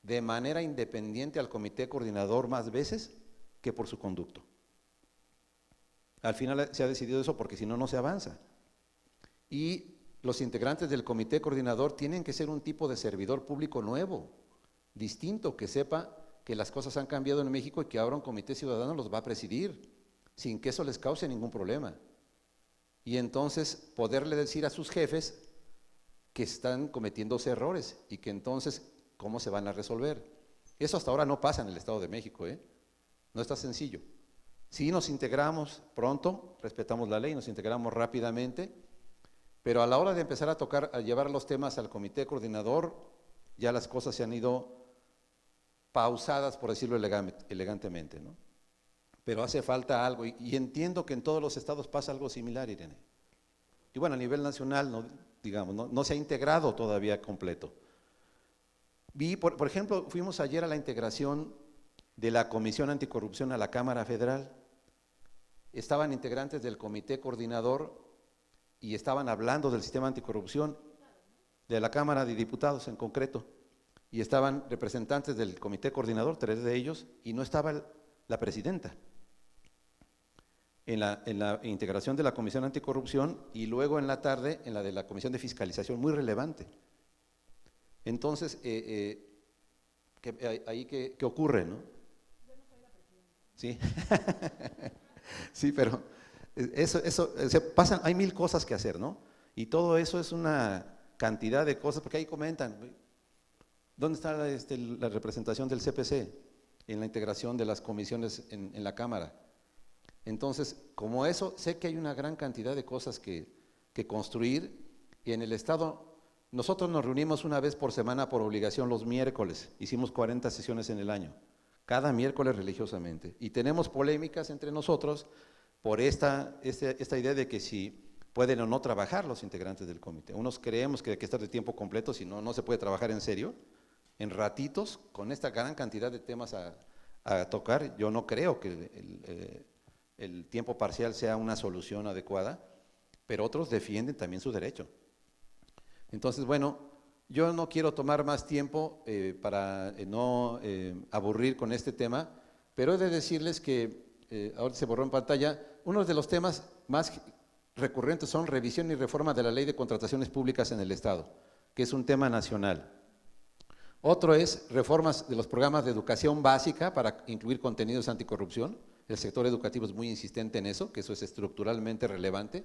de manera independiente al comité coordinador más veces que por su conducto. Al final se ha decidido eso porque si no, no se avanza. Y los integrantes del comité coordinador tienen que ser un tipo de servidor público nuevo, distinto, que sepa que las cosas han cambiado en México y que ahora un comité ciudadano los va a presidir, sin que eso les cause ningún problema. Y entonces poderle decir a sus jefes que están cometiéndose errores y que entonces cómo se van a resolver. Eso hasta ahora no pasa en el Estado de México, no está sencillo. Si nos integramos pronto, respetamos la ley, nos integramos rápidamente, pero a la hora de empezar a llevar los temas al comité coordinador, ya las cosas se han ido pausadas, por decirlo elegantemente, ¿no? Pero hace falta algo, y entiendo que en todos los estados pasa algo similar, Irene. Y bueno, a nivel nacional, no se ha integrado todavía completo. Por ejemplo, fuimos ayer a la integración de la Comisión Anticorrupción a la Cámara Federal. Estaban integrantes del comité coordinador y estaban hablando del sistema anticorrupción de la Cámara de Diputados en concreto. Y estaban representantes del comité coordinador, 3 de ellos, y no estaba la presidenta. En la integración de la Comisión Anticorrupción y luego en la tarde en la de la Comisión de Fiscalización, muy relevante. Entonces, ahí ¿qué ocurre, no? Yo no soy la presidenta. Sí, sí, pero hay 1000 cosas que hacer, ¿no? Y todo eso es una cantidad de cosas, porque ahí comentan, ¿dónde está la representación del CPC en la integración de las comisiones en la Cámara? Entonces, como eso, sé que hay una gran cantidad de cosas que construir, y en el Estado, nosotros nos reunimos una vez por semana por obligación los miércoles, hicimos 40 sesiones en el año, cada miércoles religiosamente, y tenemos polémicas entre nosotros por esta idea de que si pueden o no trabajar los integrantes del comité. Unos creemos que hay que estar de tiempo completo, si no, no se puede trabajar en serio, en ratitos, con esta gran cantidad de temas a tocar. Yo no creo que el tiempo parcial sea una solución adecuada, pero otros defienden también su derecho. Entonces, bueno, yo no quiero tomar más tiempo para no aburrir con este tema, pero he de decirles que, ahora se borró en pantalla, uno de los temas más recurrentes son revisión y reforma de la Ley de Contrataciones Públicas en el Estado, que es un tema nacional. Otro es reformas de los programas de educación básica para incluir contenidos anticorrupción. El sector educativo es muy insistente en eso, que eso es estructuralmente relevante.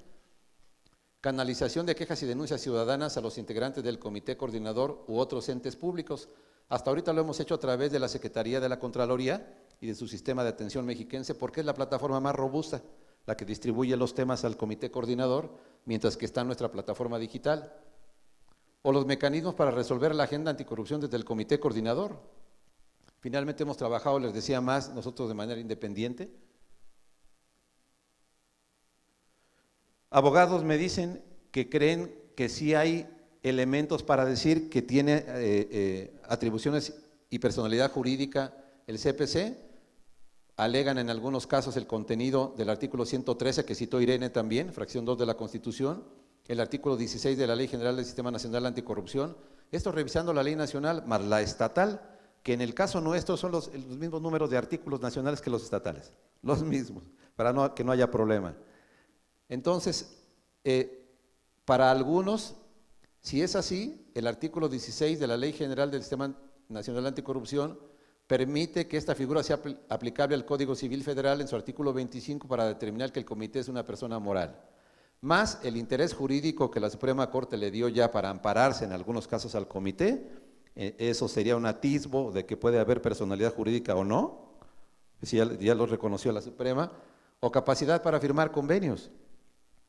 Canalización de quejas y denuncias ciudadanas a los integrantes del comité coordinador u otros entes públicos. Hasta ahorita lo hemos hecho a través de la Secretaría de la Contraloría y de su sistema de atención mexiquense, porque es la plataforma más robusta, la que distribuye los temas al comité coordinador, mientras que está nuestra plataforma digital. O los mecanismos para resolver la agenda anticorrupción desde el comité coordinador. Finalmente hemos trabajado, les decía más, nosotros de manera independiente. Abogados me dicen que creen que sí hay elementos para decir que tiene atribuciones y personalidad jurídica el CPC. Alegan en algunos casos el contenido del artículo 113 que citó Irene también, fracción 2 de la Constitución, el artículo 16 de la Ley General del Sistema Nacional Anticorrupción. Esto revisando la ley nacional más la estatal, que en el caso nuestro son los mismos números de artículos nacionales que los estatales, los mismos, para que no haya problema. Entonces, para algunos, si es así, el artículo 16 de la Ley General del Sistema Nacional Anticorrupción permite que esta figura sea aplicable al Código Civil Federal en su artículo 25 para determinar que el comité es una persona moral, más el interés jurídico que la Suprema Corte le dio ya para ampararse en algunos casos al comité. Eso sería un atisbo de que puede haber personalidad jurídica o no, si ya lo reconoció la Suprema, o capacidad para firmar convenios.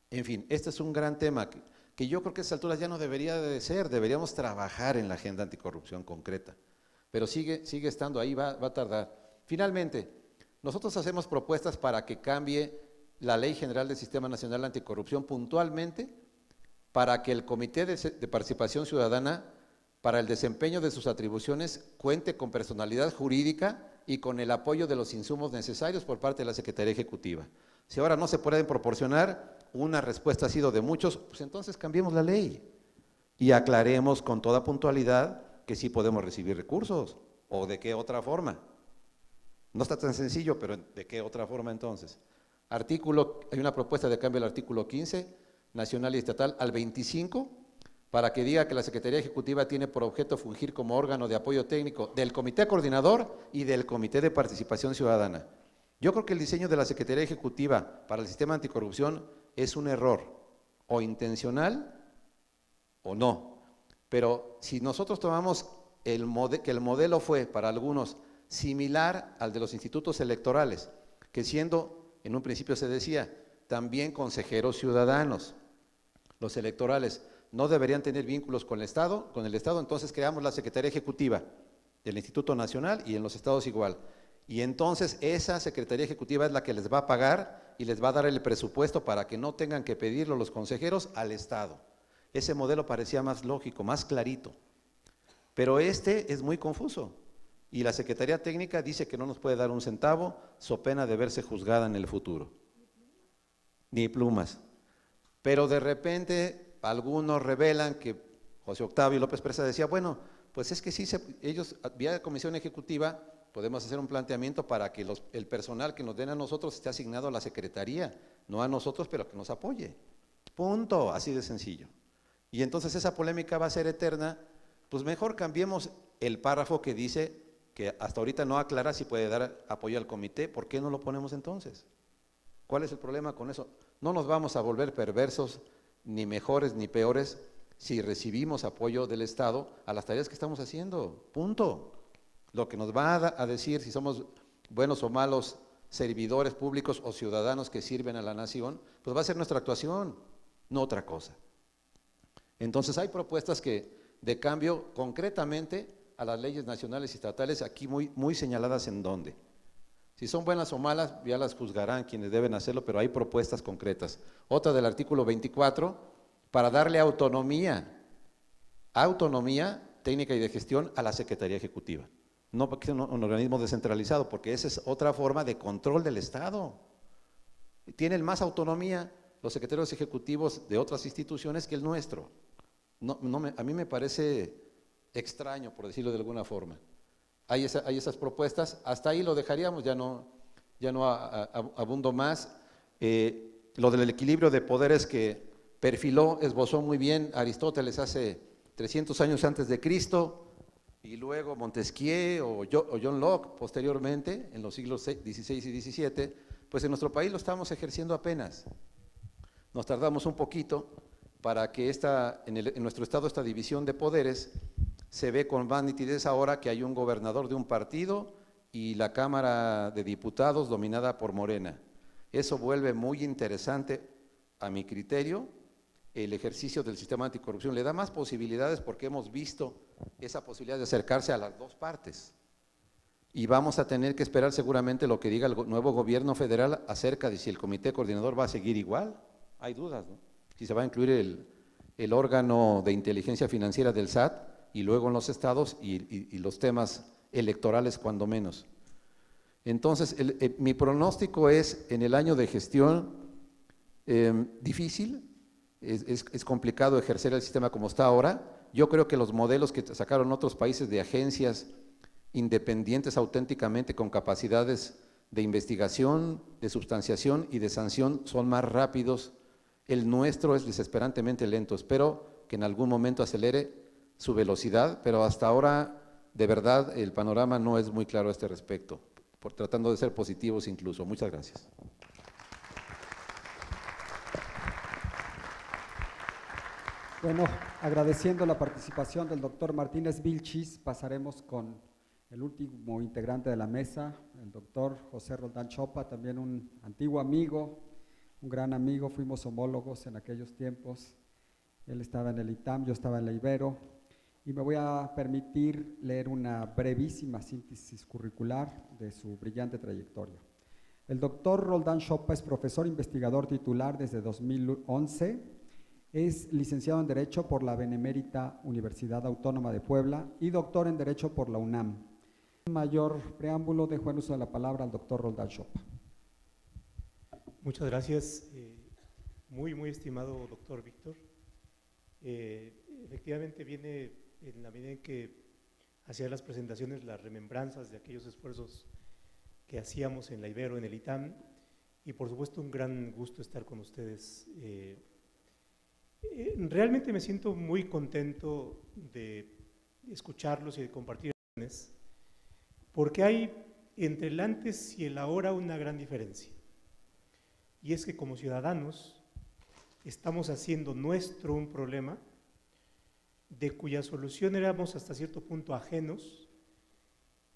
En fin, este es un gran tema que yo creo que a estas alturas ya no debería de ser, deberíamos trabajar en la agenda anticorrupción concreta, pero sigue estando ahí, va a tardar. Finalmente, nosotros hacemos propuestas para que cambie la Ley General del Sistema Nacional Anticorrupción puntualmente para que el Comité de Participación Ciudadana, para el desempeño de sus atribuciones, cuente con personalidad jurídica y con el apoyo de los insumos necesarios por parte de la Secretaría Ejecutiva. Si ahora no se pueden proporcionar, una respuesta ha sido de muchos, pues entonces cambiemos la ley y aclaremos con toda puntualidad que sí podemos recibir recursos, o de qué otra forma. No está tan sencillo, pero ¿de qué otra forma entonces? Hay una propuesta de cambio del artículo 15, nacional y estatal, al 25, para que diga que la Secretaría Ejecutiva tiene por objeto fungir como órgano de apoyo técnico del Comité Coordinador y del Comité de Participación Ciudadana. Yo creo que el diseño de la Secretaría Ejecutiva para el sistema anticorrupción es un error, o intencional o no. Pero si nosotros tomamos que el modelo fue para algunos similar al de los institutos electorales, que siendo, en un principio se decía, también consejeros ciudadanos, los electorales no deberían tener vínculos con el Estado, entonces creamos la Secretaría Ejecutiva del Instituto Nacional y en los estados igual. Y entonces esa Secretaría Ejecutiva es la que les va a pagar y les va a dar el presupuesto para que no tengan que pedirlo los consejeros al Estado. Ese modelo parecía más lógico, más clarito, pero este es muy confuso y la Secretaría Técnica dice que no nos puede dar un centavo, so pena de verse juzgada en el futuro, ni plumas. Pero de repente algunos revelan que José Octavio López Presa decía, bueno, pues es que sí, ellos vía comisión ejecutiva podemos hacer un planteamiento para que el personal que nos den a nosotros esté asignado a la Secretaría, no a nosotros, pero que nos apoye. Punto, así de sencillo. Y entonces esa polémica va a ser eterna, pues mejor cambiemos el párrafo que dice que hasta ahorita no aclara si puede dar apoyo al comité, ¿por qué no lo ponemos entonces? ¿Cuál es el problema con eso? No nos vamos a volver perversos, ni mejores ni peores, si recibimos apoyo del Estado a las tareas que estamos haciendo, punto. Lo que nos va a decir si somos buenos o malos servidores públicos o ciudadanos que sirven a la nación, pues va a ser nuestra actuación, no otra cosa. Entonces hay propuestas de cambio concretamente a las leyes nacionales y estatales, aquí muy señaladas en dónde. Si son buenas o malas, ya las juzgarán quienes deben hacerlo, pero hay propuestas concretas. Otra del artículo 24, para darle autonomía técnica y de gestión a la Secretaría Ejecutiva. No porque sea un organismo descentralizado, porque esa es otra forma de control del Estado. Tienen más autonomía los secretarios ejecutivos de otras instituciones que el nuestro. A mí me parece extraño, por decirlo de alguna forma. Hay esas propuestas, hasta ahí lo dejaríamos, ya no abundo más. Lo del equilibrio de poderes que esbozó muy bien Aristóteles hace 300 años antes de Cristo, y luego Montesquieu o John Locke posteriormente, en los siglos XVI y XVII, pues en nuestro país lo estamos ejerciendo apenas. Nos tardamos un poquito para que en nuestro estado esta división de poderes se ve con más nitidez ahora que hay un gobernador de un partido y la Cámara de Diputados dominada por Morena. Eso vuelve muy interesante, a mi criterio, el ejercicio del sistema anticorrupción. Le da más posibilidades porque hemos visto esa posibilidad de acercarse a las dos partes. Y vamos a tener que esperar seguramente lo que diga el nuevo gobierno federal acerca de si el comité coordinador va a seguir igual. Hay dudas, ¿no? Si se va a incluir el órgano de inteligencia financiera del SAT y luego en los estados y los temas electorales cuando menos. Entonces, mi pronóstico es en el año de gestión difícil, es complicado ejercer el sistema como está ahora. Yo creo que los modelos que sacaron otros países de agencias independientes auténticamente con capacidades de investigación, de substanciación y de sanción son más rápidos. El nuestro es desesperantemente lento. Espero que en algún momento acelere su velocidad, pero hasta ahora, de verdad, el panorama no es muy claro a este respecto, tratando de ser positivos incluso. Muchas gracias. Bueno, agradeciendo la participación del doctor Martínez Vilchis, pasaremos con el último integrante de la mesa, el doctor José Roldán Chopa, también un antiguo amigo, un gran amigo, fuimos homólogos en aquellos tiempos. Él estaba en el ITAM, yo estaba en la Ibero, y me voy a permitir leer una brevísima síntesis curricular de su brillante trayectoria. El doctor Roldán Chopa es profesor investigador titular desde 2011, es licenciado en Derecho por la Benemérita Universidad Autónoma de Puebla y doctor en Derecho por la UNAM. Sin mayor preámbulo, dejo en uso de la palabra al doctor Roldán Chopa. Muchas gracias, muy estimado doctor Víctor. Efectivamente viene en la medida en que hacía las presentaciones, las remembranzas de aquellos esfuerzos que hacíamos en la Ibero, en el ITAM, y por supuesto un gran gusto estar con ustedes Realmente me siento muy contento de escucharlos y de compartir opiniones, porque hay entre el antes y el ahora una gran diferencia. Y es que como ciudadanos estamos haciendo nuestro un problema de cuya solución éramos hasta cierto punto ajenos,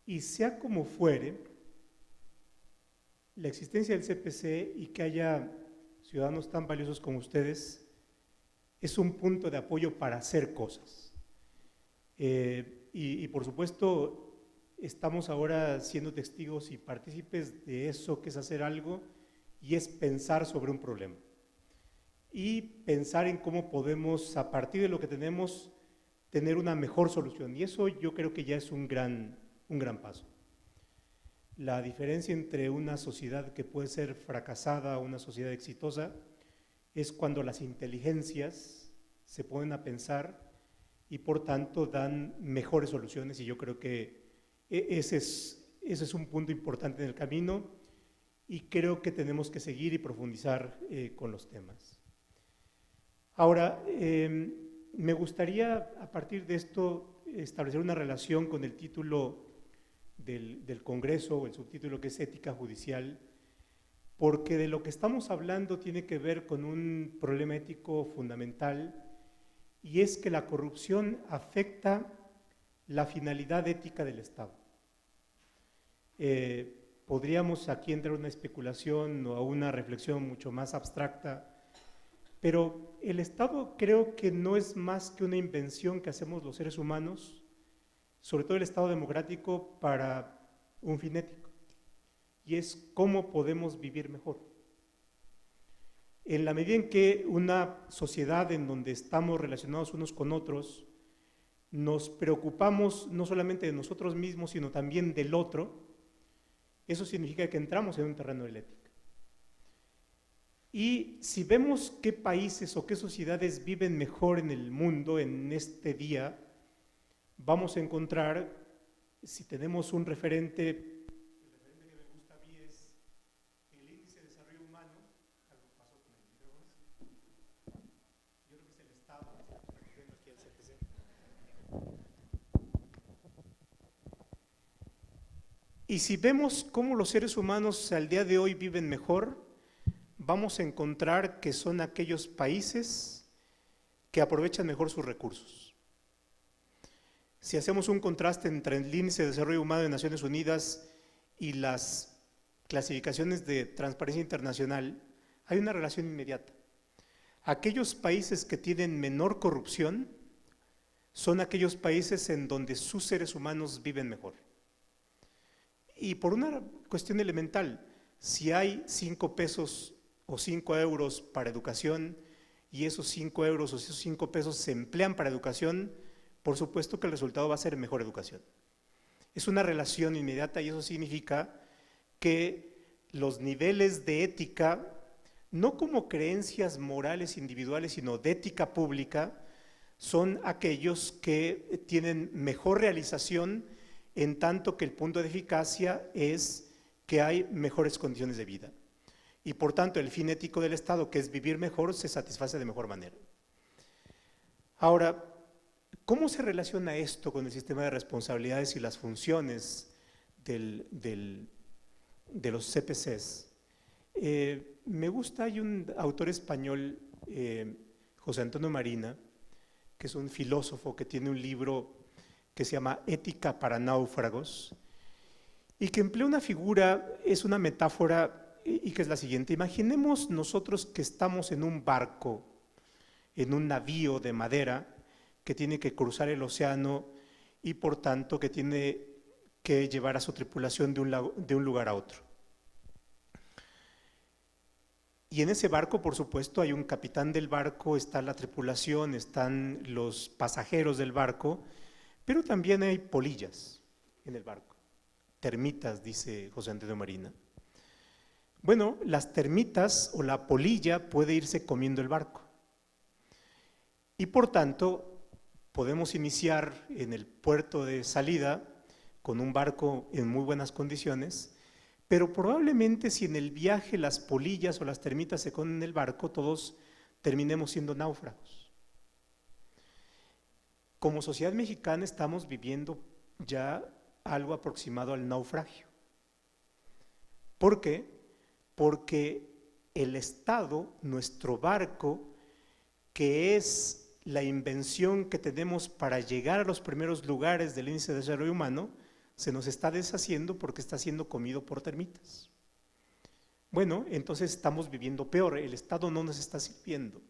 y sea como fuere, la existencia del CPC y que haya ciudadanos tan valiosos como ustedes es un punto de apoyo para hacer cosas. Y por supuesto, estamos ahora siendo testigos y partícipes de eso que es hacer algo, y es pensar sobre un problema. Y pensar en cómo podemos, a partir de lo que tenemos, tener una mejor solución. Y eso yo creo que ya es un gran paso. La diferencia entre una sociedad que puede ser fracasada o una sociedad exitosa es cuando las inteligencias se ponen a pensar y por tanto dan mejores soluciones, y yo creo que ese es un punto importante en el camino, y creo que tenemos que seguir y profundizar con los temas. Ahora, me gustaría a partir de esto establecer una relación con el título del Congreso, o el subtítulo que es Ética Judicial, porque de lo que estamos hablando tiene que ver con un problema ético fundamental, y es que la corrupción afecta la finalidad ética del Estado. Podríamos aquí entrar a una especulación o a una reflexión mucho más abstracta, pero el Estado creo que no es más que una invención que hacemos los seres humanos, sobre todo el Estado democrático, para un fin ético, y es cómo podemos vivir mejor. En la medida en que una sociedad en donde estamos relacionados unos con otros, nos preocupamos no solamente de nosotros mismos, sino también del otro, eso significa que entramos en un terreno de la ética. Y si vemos qué países o qué sociedades viven mejor en el mundo en este día, vamos a encontrar, si tenemos un referente, el referente que me gusta a mí es el índice de desarrollo humano. Algo pasó con el micrófono. Yo creo que es el Estado, aquí al CPC. Y si vemos cómo los seres humanos al día de hoy viven mejor, vamos a encontrar que son aquellos países que aprovechan mejor sus recursos. Si hacemos un contraste entre el índice de desarrollo humano de Naciones Unidas y las clasificaciones de Transparencia Internacional, hay una relación inmediata. Aquellos países que tienen menor corrupción son aquellos países en donde sus seres humanos viven mejor. Y por una cuestión elemental, si hay 5 pesos o 5 euros para educación, y esos 5 euros o esos 5 pesos se emplean para educación, por supuesto que el resultado va a ser mejor educación. Es una relación inmediata, y eso significa que los niveles de ética, no como creencias morales individuales, sino de ética pública, son aquellos que tienen mejor realización, en tanto que el punto de eficacia es que hay mejores condiciones de vida. Y por tanto el fin ético del Estado, que es vivir mejor, se satisface de mejor manera. Ahora, ¿cómo se relaciona esto con el sistema de responsabilidades y las funciones de los CPCs? Me gusta, hay un autor español, José Antonio Marina, que es un filósofo que tiene un libro que se llama Ética para náufragos, y que emplea una figura, es una metáfora, y que es la siguiente: imaginemos nosotros que estamos en un barco, en un navío de madera, que tiene que cruzar el océano y por tanto que tiene que llevar a su tripulación de un lugar a otro. Y en ese barco, por supuesto, hay un capitán del barco, está la tripulación, están los pasajeros del barco, pero también hay polillas en el barco, termitas, dice José Antonio Marina. Bueno, las termitas o la polilla puede irse comiendo el barco, y por tanto podemos iniciar en el puerto de salida con un barco en muy buenas condiciones, pero probablemente si en el viaje las polillas o las termitas se comen en el barco, todos terminemos siendo náufragos. Como sociedad mexicana estamos viviendo ya algo aproximado al naufragio. ¿Por qué? Porque el Estado, nuestro barco, que es la invención que tenemos para llegar a los primeros lugares del índice de desarrollo humano, se nos está deshaciendo porque está siendo comido por termitas. Bueno, entonces estamos viviendo peor, el Estado no nos está sirviendo.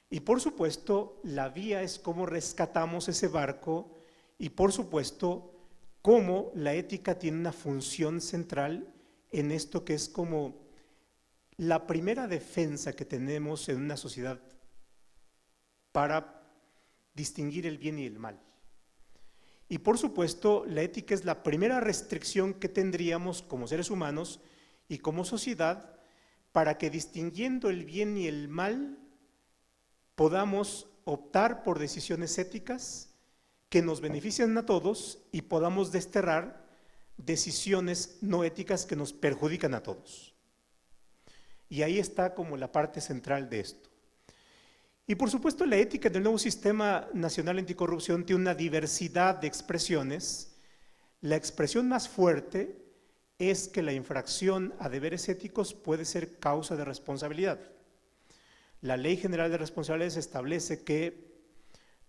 Y por supuesto, la vía es cómo rescatamos ese barco y por supuesto, cómo la ética tiene una función central en esto que es como la primera defensa que tenemos en una sociedad para distinguir el bien y el mal. Y por supuesto, la ética es la primera restricción que tendríamos como seres humanos y como sociedad para que distinguiendo el bien y el mal podamos optar por decisiones éticas que nos beneficien a todos y podamos desterrar decisiones no éticas que nos perjudican a todos. Y ahí está como la parte central de esto. Y por supuesto la ética del nuevo Sistema Nacional Anticorrupción tiene una diversidad de expresiones. La expresión más fuerte es que la infracción a deberes éticos puede ser causa de responsabilidad. La Ley General de Responsabilidades establece que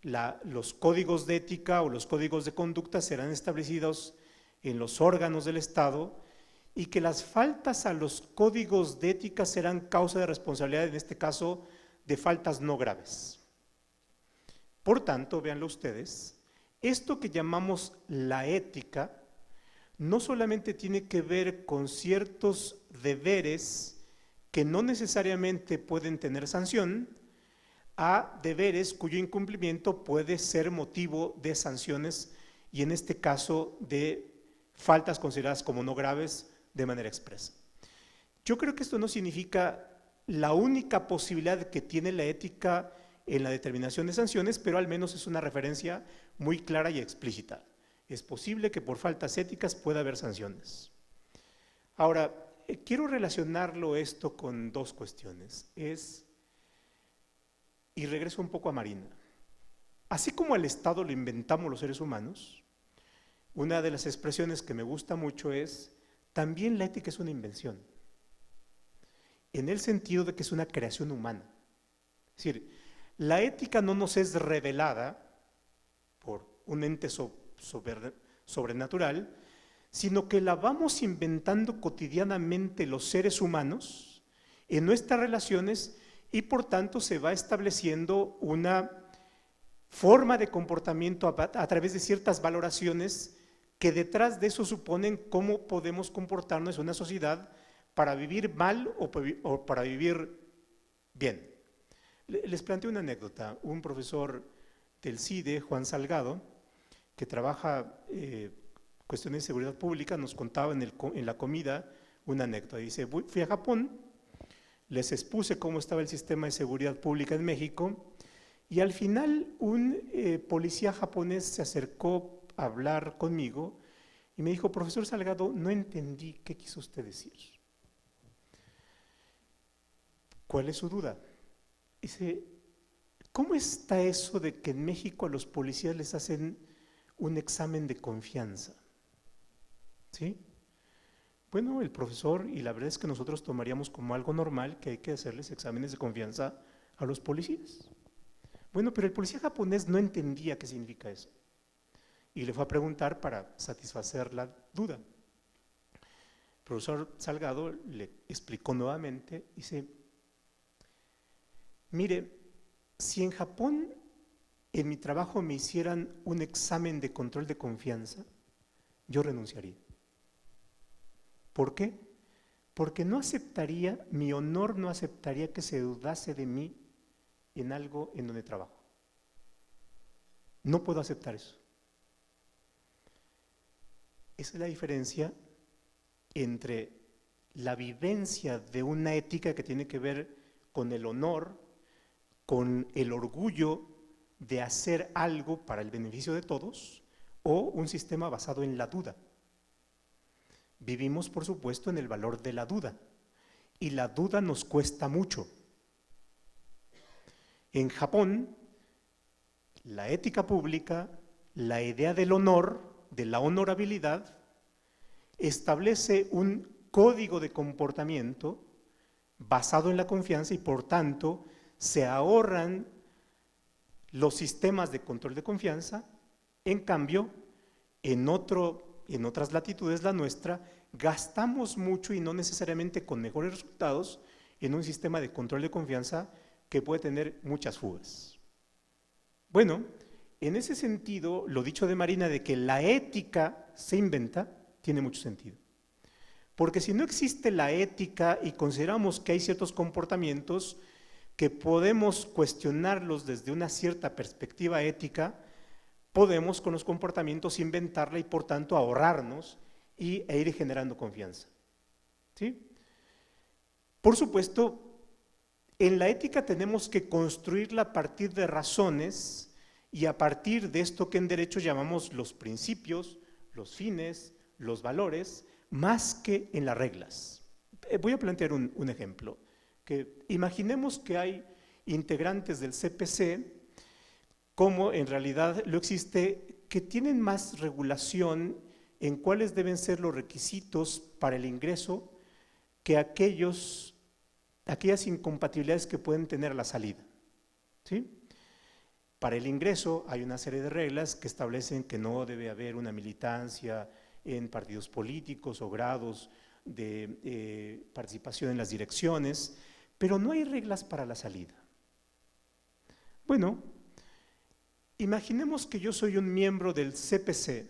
los códigos de ética o los códigos de conducta serán establecidos en los órganos del Estado y que las faltas a los códigos de ética serán causa de responsabilidad, en este caso, de faltas no graves. Por tanto, véanlo ustedes, esto que llamamos la ética no solamente tiene que ver con ciertos deberes que no necesariamente pueden tener sanción, a deberes cuyo incumplimiento puede ser motivo de sanciones y en este caso de faltas consideradas como no graves de manera expresa. Yo creo que esto no significa la única posibilidad que tiene la ética en la determinación de sanciones, pero al menos es una referencia muy clara y explícita. Es posible que por faltas éticas pueda haber sanciones. Ahora, quiero relacionarlo esto con dos cuestiones. Y regreso un poco a Marina. Así como al Estado lo inventamos los seres humanos, una de las expresiones que me gusta mucho es, también la ética es una invención, en el sentido de que es una creación humana. Es decir, la ética no nos es revelada por un ente sobrenatural, sino que la vamos inventando cotidianamente los seres humanos en nuestras relaciones y por tanto se va estableciendo una forma de comportamiento a través de ciertas valoraciones que detrás de eso suponen cómo podemos comportarnos en una sociedad para vivir mal o para vivir bien. Les planteo una anécdota. Un profesor del CIDE, Juan Salgado, que trabaja cuestiones de seguridad pública, nos contaba en la comida una anécdota. Dice, fui a Japón, les expuse cómo estaba el sistema de seguridad pública en México y al final un policía japonés se acercó a hablar conmigo y me dijo, profesor Salgado, no entendí qué quiso usted decir. ¿Cuál es su duda? Dice, ¿cómo está eso de que en México a los policías les hacen un examen de confianza? ¿Sí? Bueno, el profesor, y la verdad es que nosotros tomaríamos como algo normal que hay que hacerles exámenes de confianza a los policías. Bueno, pero el policía japonés no entendía qué significa eso. Y le fue a preguntar para satisfacer la duda. El profesor Salgado le explicó nuevamente, dice, mire, si en Japón en mi trabajo me hicieran un examen de control de confianza, yo renunciaría. ¿Por qué? Porque no aceptaría, mi honor no aceptaría que se dudase de mí en algo en donde trabajo. No puedo aceptar eso. Esa es la diferencia entre la vivencia de una ética que tiene que ver con el honor, con el orgullo de hacer algo para el beneficio de todos, o un sistema basado en la duda. Vivimos, por supuesto, en el valor de la duda, y la duda nos cuesta mucho. En Japón, la ética pública, la idea del honor, de la honorabilidad, establece un código de comportamiento basado en la confianza y por tanto se ahorran los sistemas de control de confianza. En cambio, en otras latitudes, la nuestra, gastamos mucho y no necesariamente con mejores resultados en un sistema de control de confianza que puede tener muchas fugas. Bueno, en ese sentido, lo dicho de Marina de que la ética se inventa, tiene mucho sentido. Porque si no existe la ética y consideramos que hay ciertos comportamientos que podemos cuestionarlos desde una cierta perspectiva ética, podemos con los comportamientos inventarla y por tanto ahorrarnos e ir generando confianza. ¿Sí? Por supuesto, en la ética tenemos que construirla a partir de razones y a partir de esto que en derecho llamamos los principios, los fines, los valores, más que en las reglas. Voy a plantear un ejemplo. Que imaginemos que hay integrantes del CPC, como en realidad lo existe, que tienen más regulación en cuáles deben ser los requisitos para el ingreso que aquellas incompatibilidades que pueden tener a la salida. ¿Sí? Para el ingreso hay una serie de reglas que establecen que no debe haber una militancia en partidos políticos o grados de participación en las direcciones, pero no hay reglas para la salida. Bueno, imaginemos que yo soy un miembro del CPC,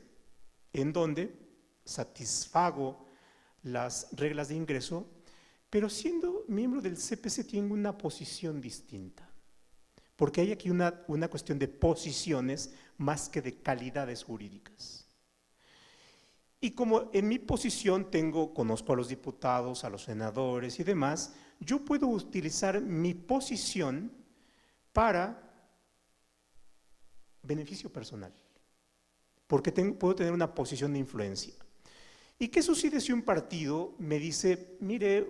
en donde satisfago las reglas de ingreso, pero siendo miembro del CPC tengo una posición distinta, porque hay aquí una cuestión de posiciones más que de calidades jurídicas. Y como en mi posición conozco a los diputados, a los senadores y demás, yo puedo utilizar mi posición para beneficio personal, porque puedo tener una posición de influencia. ¿Y qué sucede si un partido me dice, mire,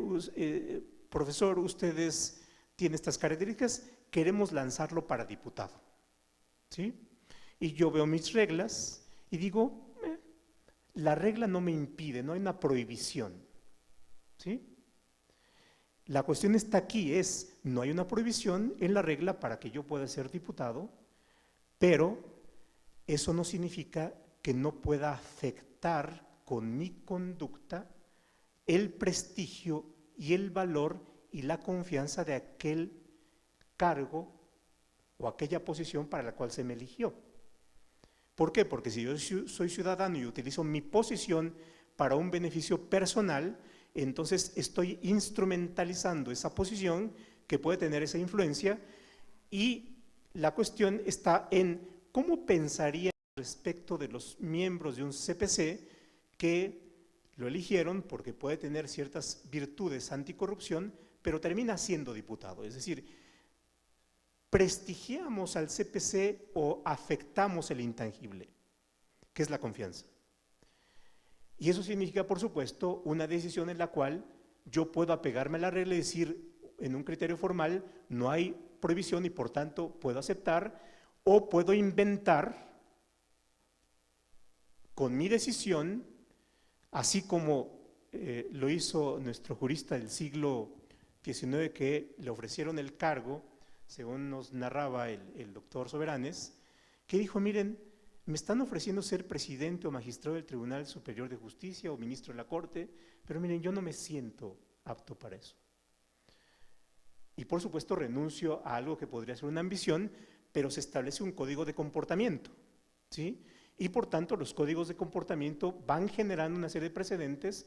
profesor, ustedes tienen estas características, queremos lanzarlo para diputado? ¿Sí? Y yo veo mis reglas y digo, la regla no me impide, no hay una prohibición. ¿Sí? La cuestión está aquí, no hay una prohibición en la regla para que yo pueda ser diputado, pero eso no significa que no pueda afectar con mi conducta el prestigio y el valor y la confianza de aquel cargo o aquella posición para la cual se me eligió. ¿Por qué? Porque si yo soy ciudadano y utilizo mi posición para un beneficio personal, entonces estoy instrumentalizando esa posición que puede tener esa influencia y la cuestión está en cómo pensaría respecto de los miembros de un CPC que lo eligieron porque puede tener ciertas virtudes anticorrupción, pero termina siendo diputado. Es decir, ¿prestigiamos al CPC o afectamos el intangible, que es la confianza? Y eso significa, por supuesto, una decisión en la cual yo puedo apegarme a la regla y decir, en un criterio formal, no hay prohibición y por tanto puedo aceptar, o puedo inventar con mi decisión, así como lo hizo nuestro jurista del siglo XIX, que le ofrecieron el cargo, según nos narraba el doctor Soberanes, que dijo, miren, me están ofreciendo ser presidente o magistrado del Tribunal Superior de Justicia o ministro de la Corte, pero miren, yo no me siento apto para eso. Y por supuesto renuncio a algo que podría ser una ambición, pero se establece un código de comportamiento, ¿sí? Y por tanto los códigos de comportamiento van generando una serie de precedentes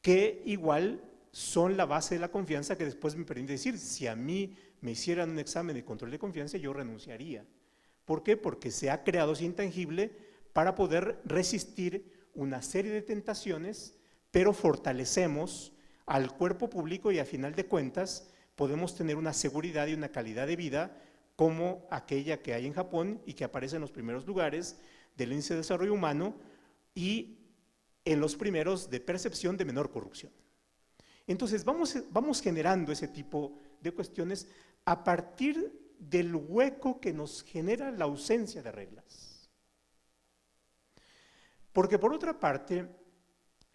que igual son la base de la confianza que después me permite decir, si a mí me hicieran un examen de control de confianza, yo renunciaría. ¿Por qué? Porque se ha creado ese intangible para poder resistir una serie de tentaciones, pero fortalecemos al cuerpo público y a final de cuentas podemos tener una seguridad y una calidad de vida como aquella que hay en Japón y que aparece en los primeros lugares del índice de desarrollo humano y en los primeros de percepción de menor corrupción. Entonces vamos generando ese tipo de cuestiones a partir del hueco que nos genera la ausencia de reglas. Porque por otra parte,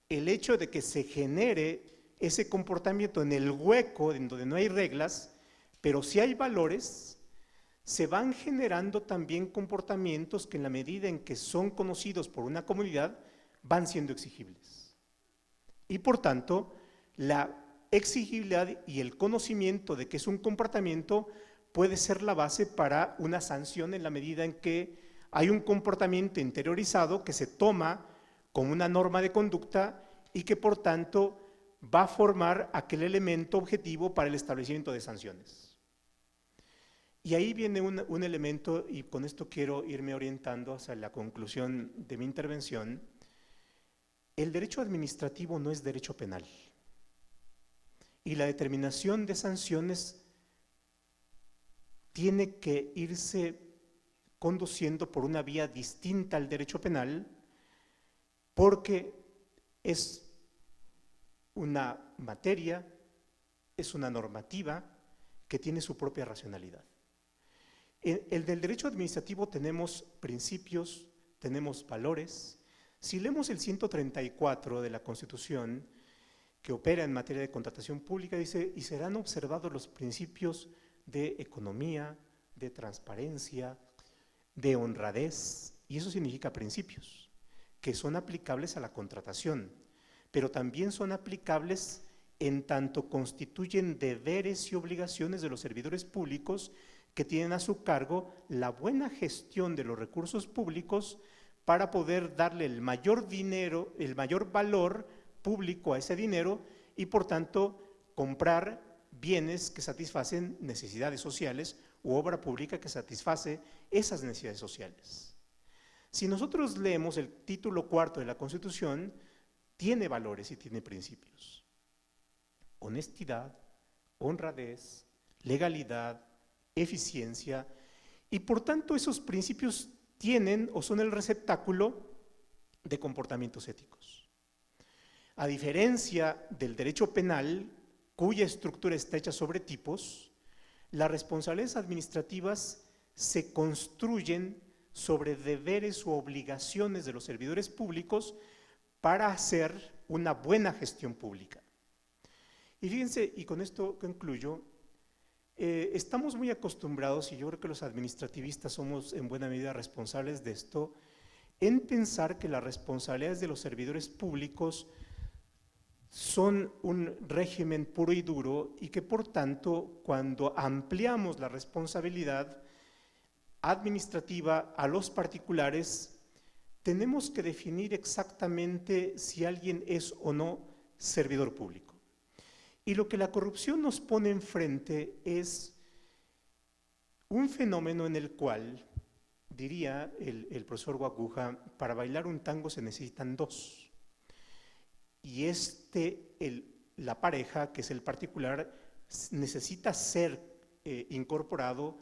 el hecho de que se genere ese comportamiento en el hueco, en donde no hay reglas, pero sí hay valores, se van generando también comportamientos que en la medida en que son conocidos por una comunidad, van siendo exigibles. Y por tanto, la exigibilidad y el conocimiento de que es un comportamiento puede ser la base para una sanción en la medida en que hay un comportamiento interiorizado que se toma como una norma de conducta y que por tanto va a formar aquel elemento objetivo para el establecimiento de sanciones. Y ahí viene un elemento, y con esto quiero irme orientando hacia la conclusión de mi intervención. El derecho administrativo no es derecho penal. Y la determinación de sanciones tiene que irse conduciendo por una vía distinta al derecho penal, porque es una materia, es una normativa que tiene su propia racionalidad. El del derecho administrativo tenemos principios, tenemos valores. Si leemos el 134 de la Constitución, que opera en materia de contratación pública, dice, y serán observados los principios de economía, de transparencia, de honradez, y eso significa principios, que son aplicables a la contratación, pero también son aplicables en tanto constituyen deberes y obligaciones de los servidores públicos que tienen a su cargo la buena gestión de los recursos públicos para poder darle el mayor dinero, el mayor valor público a ese dinero y por tanto comprar bienes que satisfacen necesidades sociales u obra pública que satisface esas necesidades sociales. Si nosotros leemos el título cuarto de la Constitución, tiene valores y tiene principios. Honestidad, honradez, legalidad, eficiencia, y por tanto esos principios tienen o son el receptáculo de comportamientos éticos. A diferencia del derecho penal, cuya estructura está hecha sobre tipos, las responsabilidades administrativas se construyen sobre deberes u obligaciones de los servidores públicos para hacer una buena gestión pública. Y fíjense, y con esto concluyo, estamos muy acostumbrados, y yo creo que los administrativistas somos en buena medida responsables de esto, en pensar que las responsabilidades de los servidores públicos son un régimen puro y duro y que por tanto cuando ampliamos la responsabilidad administrativa a los particulares, tenemos que definir exactamente si alguien es o no servidor público. Y lo que la corrupción nos pone enfrente es un fenómeno en el cual, diría el profesor Guacuja, para bailar un tango se necesitan dos. Y la pareja, que es el particular, necesita ser incorporado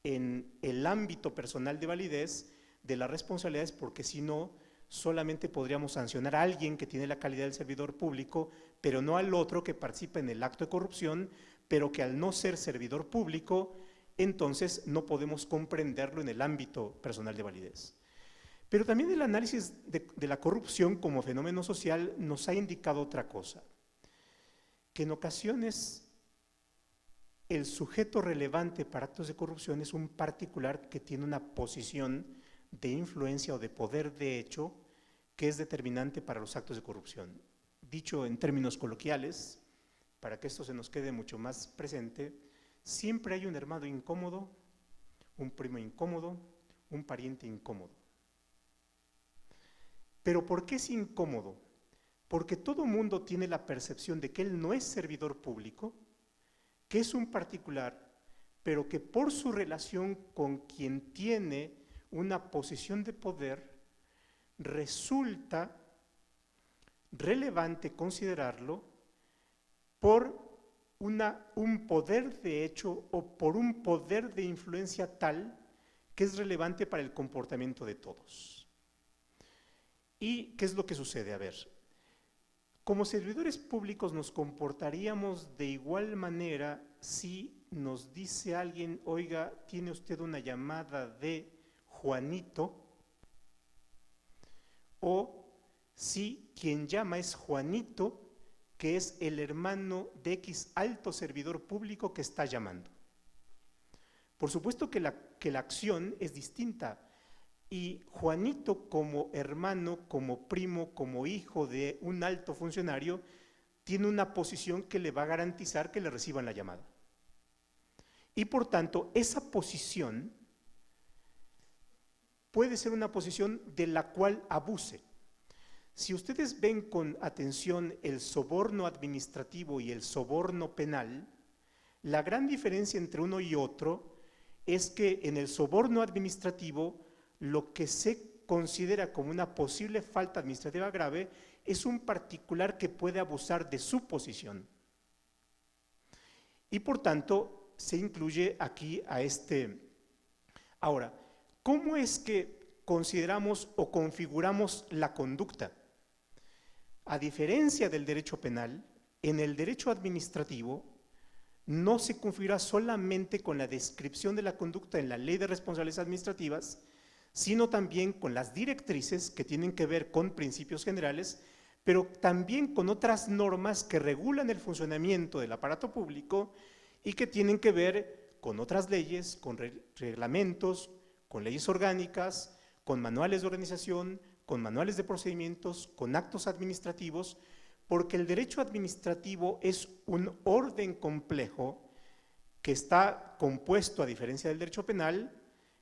en el ámbito personal de validez de las responsabilidades, porque si no, solamente podríamos sancionar a alguien que tiene la calidad del servidor público, pero no al otro que participa en el acto de corrupción, pero que al no ser servidor público, entonces no podemos comprenderlo en el ámbito personal de validez. Pero también el análisis de la corrupción como fenómeno social nos ha indicado otra cosa, que en ocasiones el sujeto relevante para actos de corrupción es un particular que tiene una posición de influencia o de poder de hecho que es determinante para los actos de corrupción. Dicho en términos coloquiales, para que esto se nos quede mucho más presente, siempre hay un hermano incómodo, un primo incómodo, un pariente incómodo. ¿Pero por qué es incómodo? Porque todo mundo tiene la percepción de que él no es servidor público, que es un particular, pero que por su relación con quien tiene una posición de poder, resulta relevante considerarlo por un poder de hecho o por un poder de influencia tal que es relevante para el comportamiento de todos. ¿Y qué es lo que sucede? A ver, como servidores públicos nos comportaríamos de igual manera si nos dice alguien, oiga, tiene usted una llamada de Juanito, o si quien llama es Juanito, que es el hermano de X alto servidor público que está llamando. Por supuesto que la acción es distinta, y Juanito como hermano, como primo, como hijo de un alto funcionario, tiene una posición que le va a garantizar que le reciban la llamada. Y por tanto, esa posición puede ser una posición de la cual abuse. Si ustedes ven con atención el soborno administrativo y el soborno penal, la gran diferencia entre uno y otro es que en el soborno administrativo lo que se considera como una posible falta administrativa grave es un particular que puede abusar de su posición. Y por tanto, se incluye aquí a este. Ahora, ¿cómo es que consideramos o configuramos la conducta? A diferencia del derecho penal, en el derecho administrativo no se configura solamente con la descripción de la conducta en la Ley de Responsabilidades Administrativas, sino también con las directrices que tienen que ver con principios generales, pero también con otras normas que regulan el funcionamiento del aparato público y que tienen que ver con otras leyes, con reglamentos, con leyes orgánicas, con manuales de organización, con manuales de procedimientos, con actos administrativos, porque el derecho administrativo es un orden complejo que está compuesto, a diferencia del derecho penal,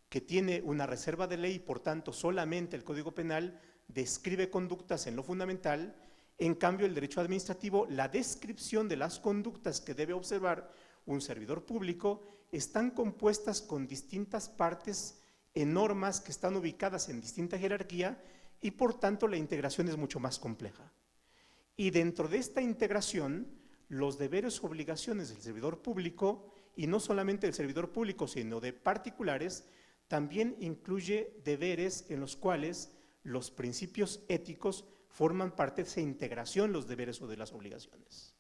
que tiene una reserva de ley y por tanto solamente el Código Penal describe conductas en lo fundamental. En cambio, el derecho administrativo, la descripción de las conductas que debe observar un servidor público están compuestas con distintas partes en normas que están ubicadas en distinta jerarquía y por tanto la integración es mucho más compleja. Y dentro de esta integración, los deberes o obligaciones del servidor público, y no solamente del servidor público, sino de particulares, también incluye deberes en los cuales los principios éticos forman parte de esa integración, los deberes o de las obligaciones.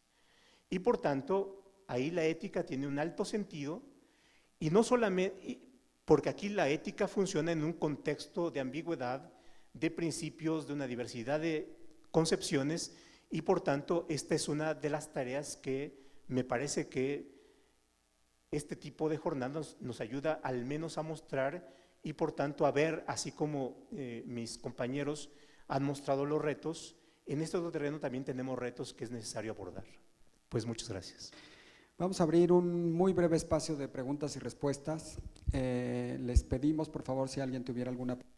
Y por tanto, ahí la ética tiene un alto sentido, y no solamente, porque aquí la ética funciona en un contexto de ambigüedad, de principios, de una diversidad de concepciones, y por tanto, esta es una de las tareas que me parece que este tipo de jornadas nos ayuda al menos a mostrar y por tanto a ver, así como mis compañeros han mostrado los retos, en este otro terreno también tenemos retos que es necesario abordar. Pues muchas gracias. Vamos a abrir un muy breve espacio de preguntas y respuestas. Les pedimos, por favor, si alguien tuviera alguna pregunta.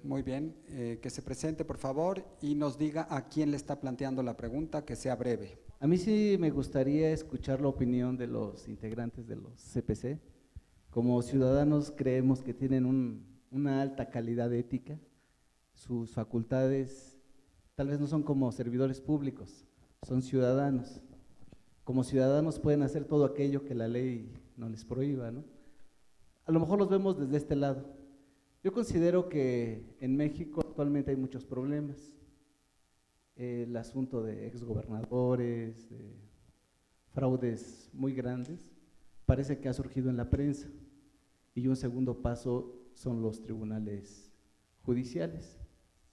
Muy bien, que se presente por favor y nos diga a quién le está planteando la pregunta, que sea breve. A mí sí me gustaría escuchar la opinión de los integrantes de los CPC. Como ciudadanos creemos que tienen una alta calidad ética, sus facultades tal vez no son como servidores públicos, son ciudadanos. Como ciudadanos pueden hacer todo aquello que la ley no les prohíba, ¿no? A lo mejor los vemos desde este lado. Yo considero que en México actualmente hay muchos problemas. El asunto de exgobernadores, de fraudes muy grandes, parece que ha surgido en la prensa. Y un segundo paso son los tribunales judiciales.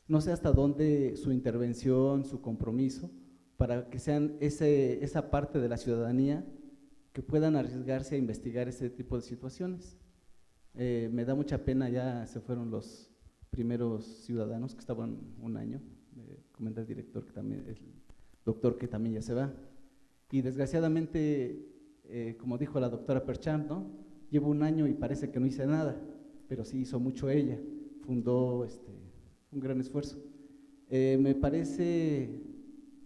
No sé hasta dónde su intervención, su compromiso, para que sean esa parte de la ciudadanía que puedan arriesgarse a investigar ese tipo de situaciones. Me da mucha pena, ya se fueron los primeros ciudadanos que estaban un año, comenta el director, que también, el doctor que también ya se va. Y desgraciadamente, como dijo la doctora Perchamp, ¿no? Llevo un año y parece que no hice nada, pero sí hizo mucho ella, fundó un gran esfuerzo. Me parece,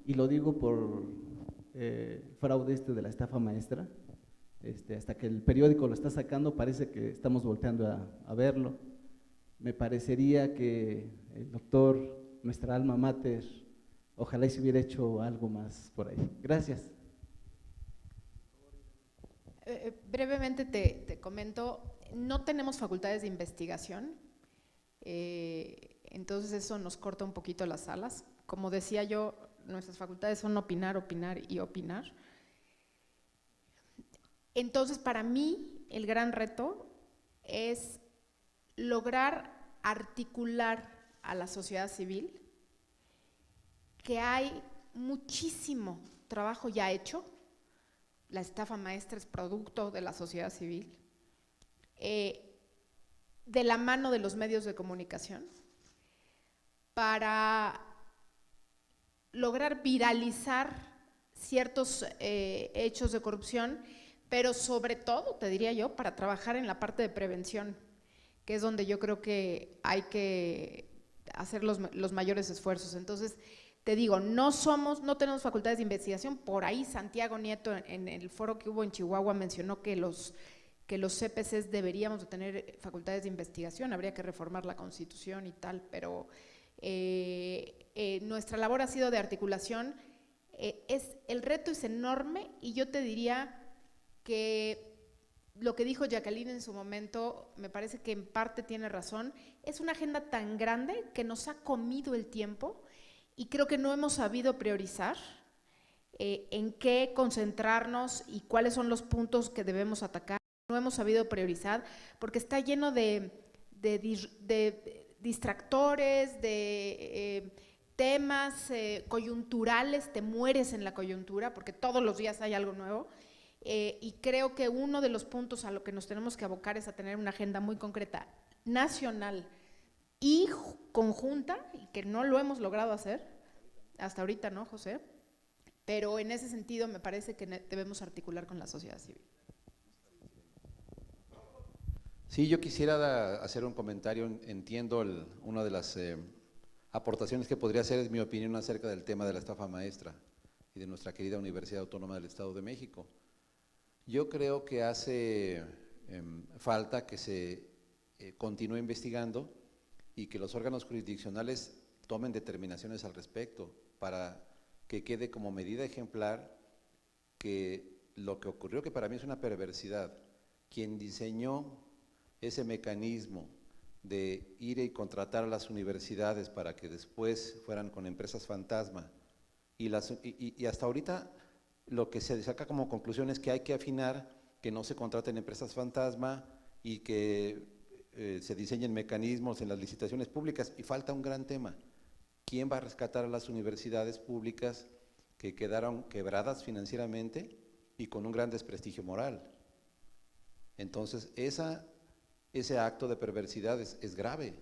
y lo digo por fraude de la estafa maestra, hasta que el periódico lo está sacando parece que estamos volteando a verlo. Me parecería que el doctor, nuestra alma mater, ojalá y se hubiera hecho algo más por ahí. Gracias. Brevemente te comento, no tenemos facultades de investigación, entonces eso nos corta un poquito las alas. Como decía yo, nuestras facultades son opinar, opinar y opinar. Entonces, para mí, el gran reto es lograr articular a la sociedad civil, que hay muchísimo trabajo ya hecho. La estafa maestra es producto de la sociedad civil, de la mano de los medios de comunicación, para lograr viralizar ciertos hechos de corrupción, pero sobre todo, te diría yo, para trabajar en la parte de prevención, que es donde yo creo que hay que hacer los mayores esfuerzos. Entonces, te digo, no tenemos facultades de investigación. Por ahí Santiago Nieto, en el foro que hubo en Chihuahua, mencionó que los CPCs deberíamos de tener facultades de investigación, habría que reformar la Constitución y tal, pero nuestra labor ha sido de articulación. El reto es enorme, y yo te diría que lo que dijo Jacqueline en su momento, me parece que en parte tiene razón. Es una agenda tan grande que nos ha comido el tiempo, y creo que no hemos sabido priorizar en qué concentrarnos y cuáles son los puntos que debemos atacar. No hemos sabido priorizar porque está lleno de distractores, de temas coyunturales. Te mueres en la coyuntura porque todos los días hay algo nuevo. Y creo que uno de los puntos a lo que nos tenemos que abocar es a tener una agenda muy concreta, nacional y conjunta, y que no lo hemos logrado hacer hasta ahorita, ¿no, José? Pero en ese sentido me parece que debemos articular con la sociedad civil. Sí, yo quisiera hacer un comentario. Entiendo una de las aportaciones que podría hacer, es mi opinión acerca del tema de la estafa maestra y de nuestra querida Universidad Autónoma del Estado de México. Yo creo que hace falta que se continúe investigando y que los órganos jurisdiccionales tomen determinaciones al respecto, para que quede como medida ejemplar que lo que ocurrió, que para mí es una perversidad, quien diseñó ese mecanismo de ir y contratar a las universidades para que después fueran con empresas fantasma, y hasta ahorita lo que se saca como conclusión es que hay que afinar, que no se contraten empresas fantasma y que se diseñen mecanismos en las licitaciones públicas. Y falta un gran tema: ¿quién va a rescatar a las universidades públicas que quedaron quebradas financieramente y con un gran desprestigio moral? Entonces, ese acto de perversidad es grave,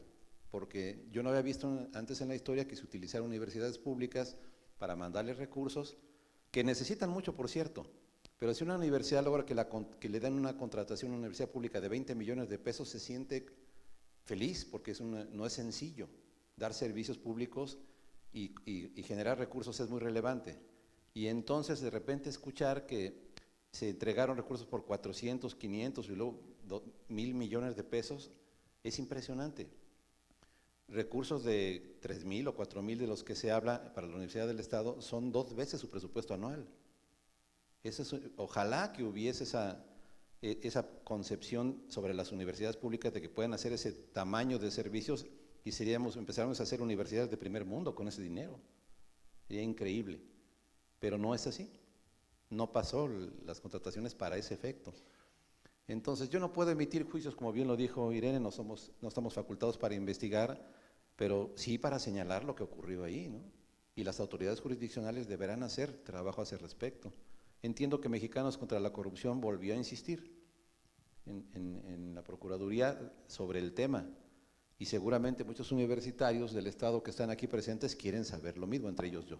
porque yo no había visto antes en la historia que se utilizaran universidades públicas para mandarles recursos, que necesitan mucho, por cierto, pero si una universidad logra que le den una contratación a una universidad pública de 20 millones de pesos, se siente feliz, porque no es sencillo. Dar servicios públicos y generar recursos es muy relevante. Y entonces, de repente, escuchar que se entregaron recursos por 400, 500 y luego 1,000 millones de pesos, es impresionante. Recursos de 3,000 o 4,000 de los que se habla para la Universidad del Estado son 2 veces su presupuesto anual. Ojalá que hubiese esa concepción sobre las universidades públicas, de que puedan hacer ese tamaño de servicios, y empezáramos a hacer universidades de primer mundo con ese dinero. Sería increíble, pero no es así. No pasó las contrataciones para ese efecto. Entonces, yo no puedo emitir juicios, como bien lo dijo Irene, no estamos facultados para investigar, pero sí para señalar lo que ocurrió ahí, ¿no? Y las autoridades jurisdiccionales deberán hacer trabajo a ese respecto. Entiendo que Mexicanos contra la Corrupción volvió a insistir en la Procuraduría sobre el tema, y seguramente muchos universitarios del Estado que están aquí presentes quieren saber lo mismo, entre ellos yo.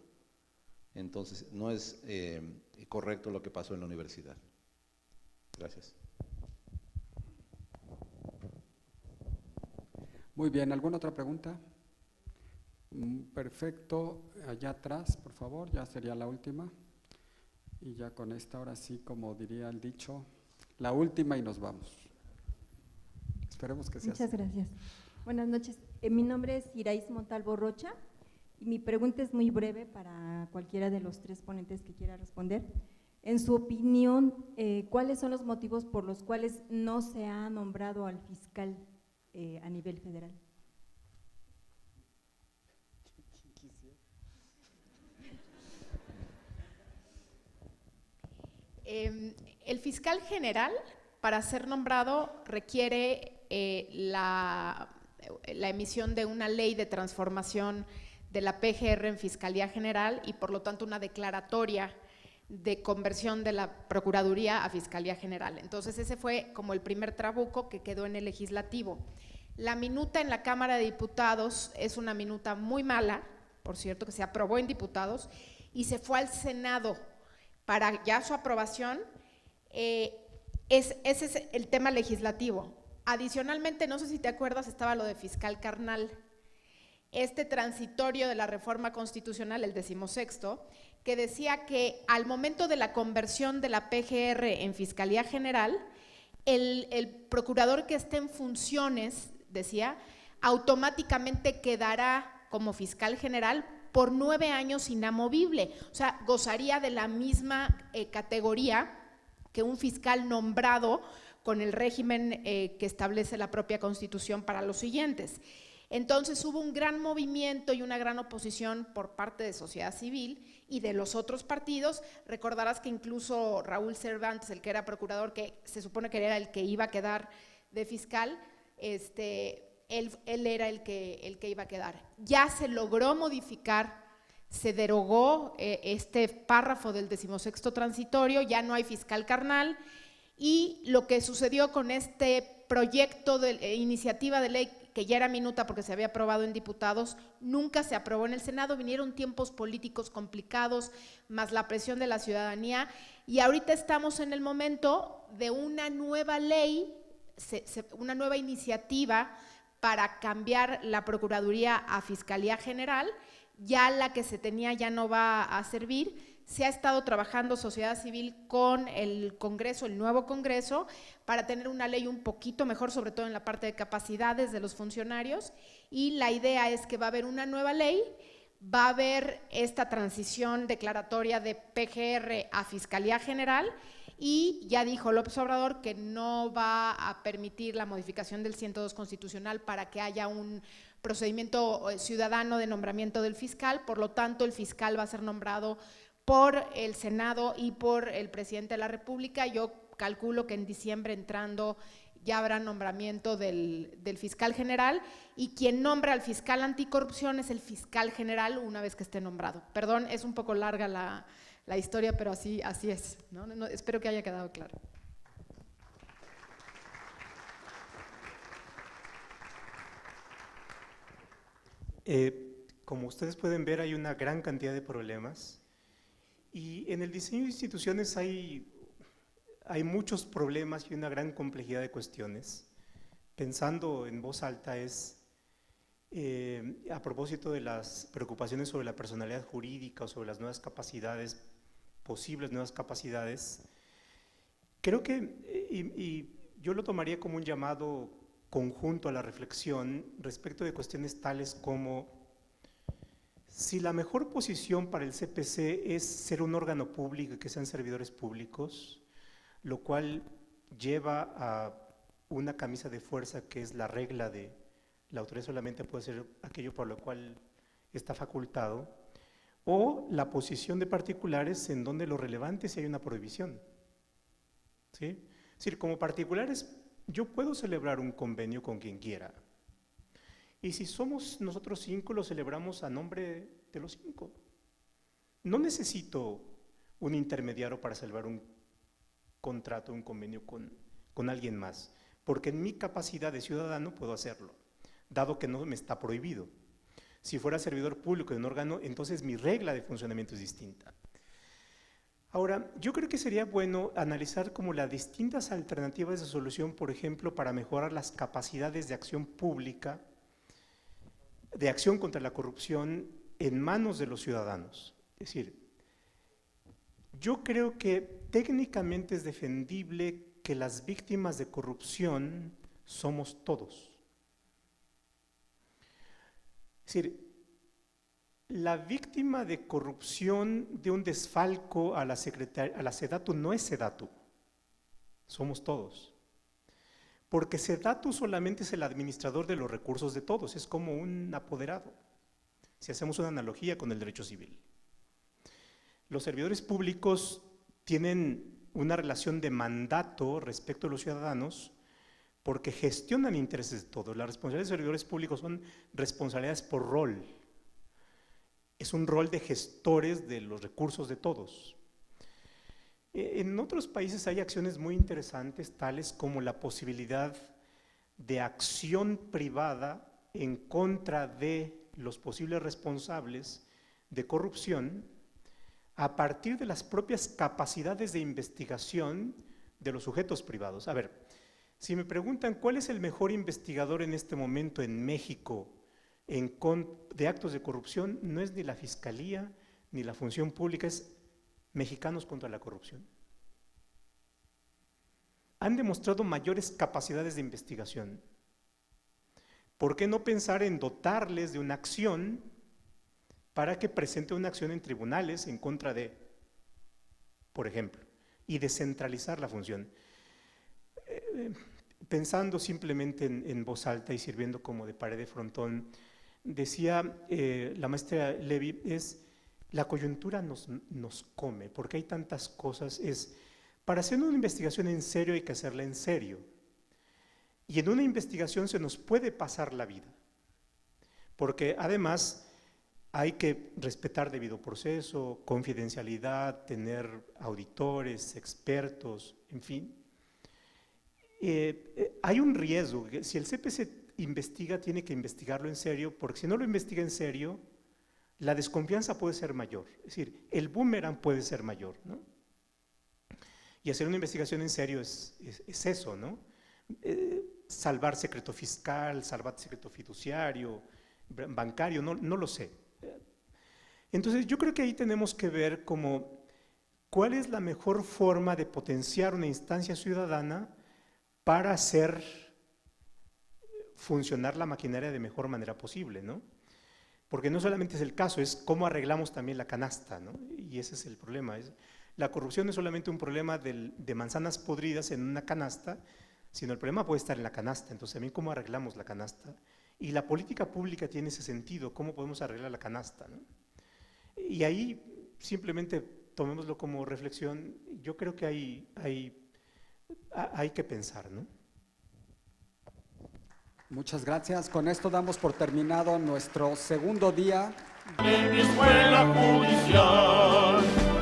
Entonces, no es correcto lo que pasó en la universidad. Gracias. Muy bien, ¿alguna otra pregunta? Perfecto, allá atrás, por favor, ya sería la última. Y ya con esta, ahora sí, como diría el dicho, la última y nos vamos. Esperemos que sea así. Muchas gracias. Buenas noches. Mi nombre es Iraís Montalvo Rocha y mi pregunta es muy breve para cualquiera de los 3 ponentes que quiera responder. En su opinión, ¿cuáles son los motivos por los cuales no se ha nombrado al fiscal a nivel federal? El fiscal general, para ser nombrado, requiere la emisión de una ley de transformación de la PGR en Fiscalía General y por lo tanto una declaratoria de conversión de la Procuraduría a Fiscalía General. Entonces ese fue como el primer trabuco que quedó en el legislativo. La minuta en la Cámara de Diputados es una minuta muy mala, por cierto, que se aprobó en diputados y se fue al Senado para ya su aprobación. Ese es el tema legislativo. Adicionalmente, no sé si te acuerdas, estaba lo de fiscal carnal. Este transitorio de la reforma constitucional, el 16º, que decía que al momento de la conversión de la PGR en Fiscalía General, el procurador que esté en funciones, decía, automáticamente quedará como fiscal general por 9 años inamovible, o sea, gozaría de la misma categoría que un fiscal nombrado con el régimen que establece la propia Constitución para los siguientes. Entonces hubo un gran movimiento y una gran oposición por parte de sociedad civil y de los otros partidos. Recordarás que incluso Raúl Cervantes, el que era procurador, que se supone que era el que iba a quedar de fiscal, él era el que iba a quedar. Ya se logró modificar, se derogó este párrafo del 16º transitorio, ya no hay fiscal carnal, y lo que sucedió con este proyecto de iniciativa de ley, que ya era minuta porque se había aprobado en diputados, nunca se aprobó en el Senado, vinieron tiempos políticos complicados, más la presión de la ciudadanía, y ahorita estamos en el momento de una nueva ley, una nueva iniciativa para cambiar la Procuraduría a Fiscalía General. Ya la que se tenía ya no va a servir. Se ha estado trabajando sociedad civil con el Congreso, el nuevo Congreso, para tener una ley un poquito mejor, sobre todo en la parte de capacidades de los funcionarios, y la idea es que va a haber una nueva ley, va a haber esta transición declaratoria de PGR a Fiscalía General, y ya dijo López Obrador que no va a permitir la modificación del 102 constitucional para que haya un procedimiento ciudadano de nombramiento del fiscal, por lo tanto el fiscal va a ser nombrado por el Senado y por el presidente de la República. Yo calculo que en diciembre entrando ya habrá nombramiento del fiscal general, y quien nombra al fiscal anticorrupción es el fiscal general una vez que esté nombrado. Perdón, es un poco larga la historia, pero así es, ¿no? Espero que haya quedado claro. Como ustedes pueden ver, hay una gran cantidad de problemas. Y en el diseño de instituciones hay muchos problemas y una gran complejidad de cuestiones. Pensando en voz alta a propósito de las preocupaciones sobre la personalidad jurídica o sobre las nuevas capacidades, posibles nuevas capacidades, creo que, y yo lo tomaría como un llamado conjunto a la reflexión respecto de cuestiones tales como: si la mejor posición para el CPC es ser un órgano público y que sean servidores públicos, lo cual lleva a una camisa de fuerza que es la regla de la autoridad solamente puede ser aquello por lo cual está facultado, o la posición de particulares en donde lo relevante es si hay una prohibición. ¿Sí? Es decir, como particulares yo puedo celebrar un convenio con quien quiera. Y si somos nosotros 5, lo celebramos a nombre de los 5. No necesito un intermediario para celebrar un contrato, un convenio con alguien más, porque en mi capacidad de ciudadano puedo hacerlo, dado que no me está prohibido. Si fuera servidor público de un órgano, entonces mi regla de funcionamiento es distinta. Ahora, yo creo que sería bueno analizar como las distintas alternativas de solución, por ejemplo, para mejorar las capacidades de acción pública, de acción contra la corrupción en manos de los ciudadanos. Es decir, yo creo que técnicamente es defendible que las víctimas de corrupción somos todos. Es decir, la víctima de corrupción de un desfalco a la SEDATU no es SEDATU, somos todos. Porque SEDATU solamente es el administrador de los recursos de todos, es como un apoderado, si hacemos una analogía con el derecho civil. Los servidores públicos tienen una relación de mandato respecto a los ciudadanos porque gestionan intereses de todos. Las responsabilidades de servidores públicos son responsabilidades por rol. Es un rol de gestores de los recursos de todos. En otros países hay acciones muy interesantes, tales como la posibilidad de acción privada en contra de los posibles responsables de corrupción a partir de las propias capacidades de investigación de los sujetos privados. A ver, si me preguntan cuál es el mejor investigador en este momento en México de actos de corrupción, no es ni la Fiscalía ni la Función Pública, es Mexicanos contra la Corrupción. Han demostrado mayores capacidades de investigación. ¿Por qué no pensar en dotarles de una acción para que presente una acción en tribunales en contra de, por ejemplo, y descentralizar la función? Pensando simplemente en voz alta y sirviendo como de pared de frontón, decía la maestra Levy, la coyuntura nos come, porque hay tantas cosas, para hacer una investigación en serio hay que hacerla en serio. Y en una investigación se nos puede pasar la vida, porque además hay que respetar debido proceso, confidencialidad, tener auditores, expertos, en fin. Hay un riesgo, que si el CPC investiga, tiene que investigarlo en serio, porque si no lo investiga en serio, la desconfianza puede ser mayor, es decir, el boomerang puede ser mayor, ¿no? Y hacer una investigación en serio es eso, ¿no? Salvar secreto fiscal, salvar secreto fiduciario, bancario, no lo sé. Entonces yo creo que ahí tenemos que ver como cuál es la mejor forma de potenciar una instancia ciudadana para hacer funcionar la maquinaria de mejor manera posible, ¿no? Porque no solamente es el caso, es cómo arreglamos también la canasta, ¿no? Y ese es el problema. La corrupción no es solamente un problema de manzanas podridas en una canasta, sino el problema puede estar en la canasta. Entonces también cómo arreglamos la canasta. Y la política pública tiene ese sentido, cómo podemos arreglar la canasta, ¿no? Y ahí simplemente tomémoslo como reflexión. Yo creo que hay que pensar, ¿no? Muchas gracias. Con esto damos por terminado nuestro segundo día. En mi escuela judicial.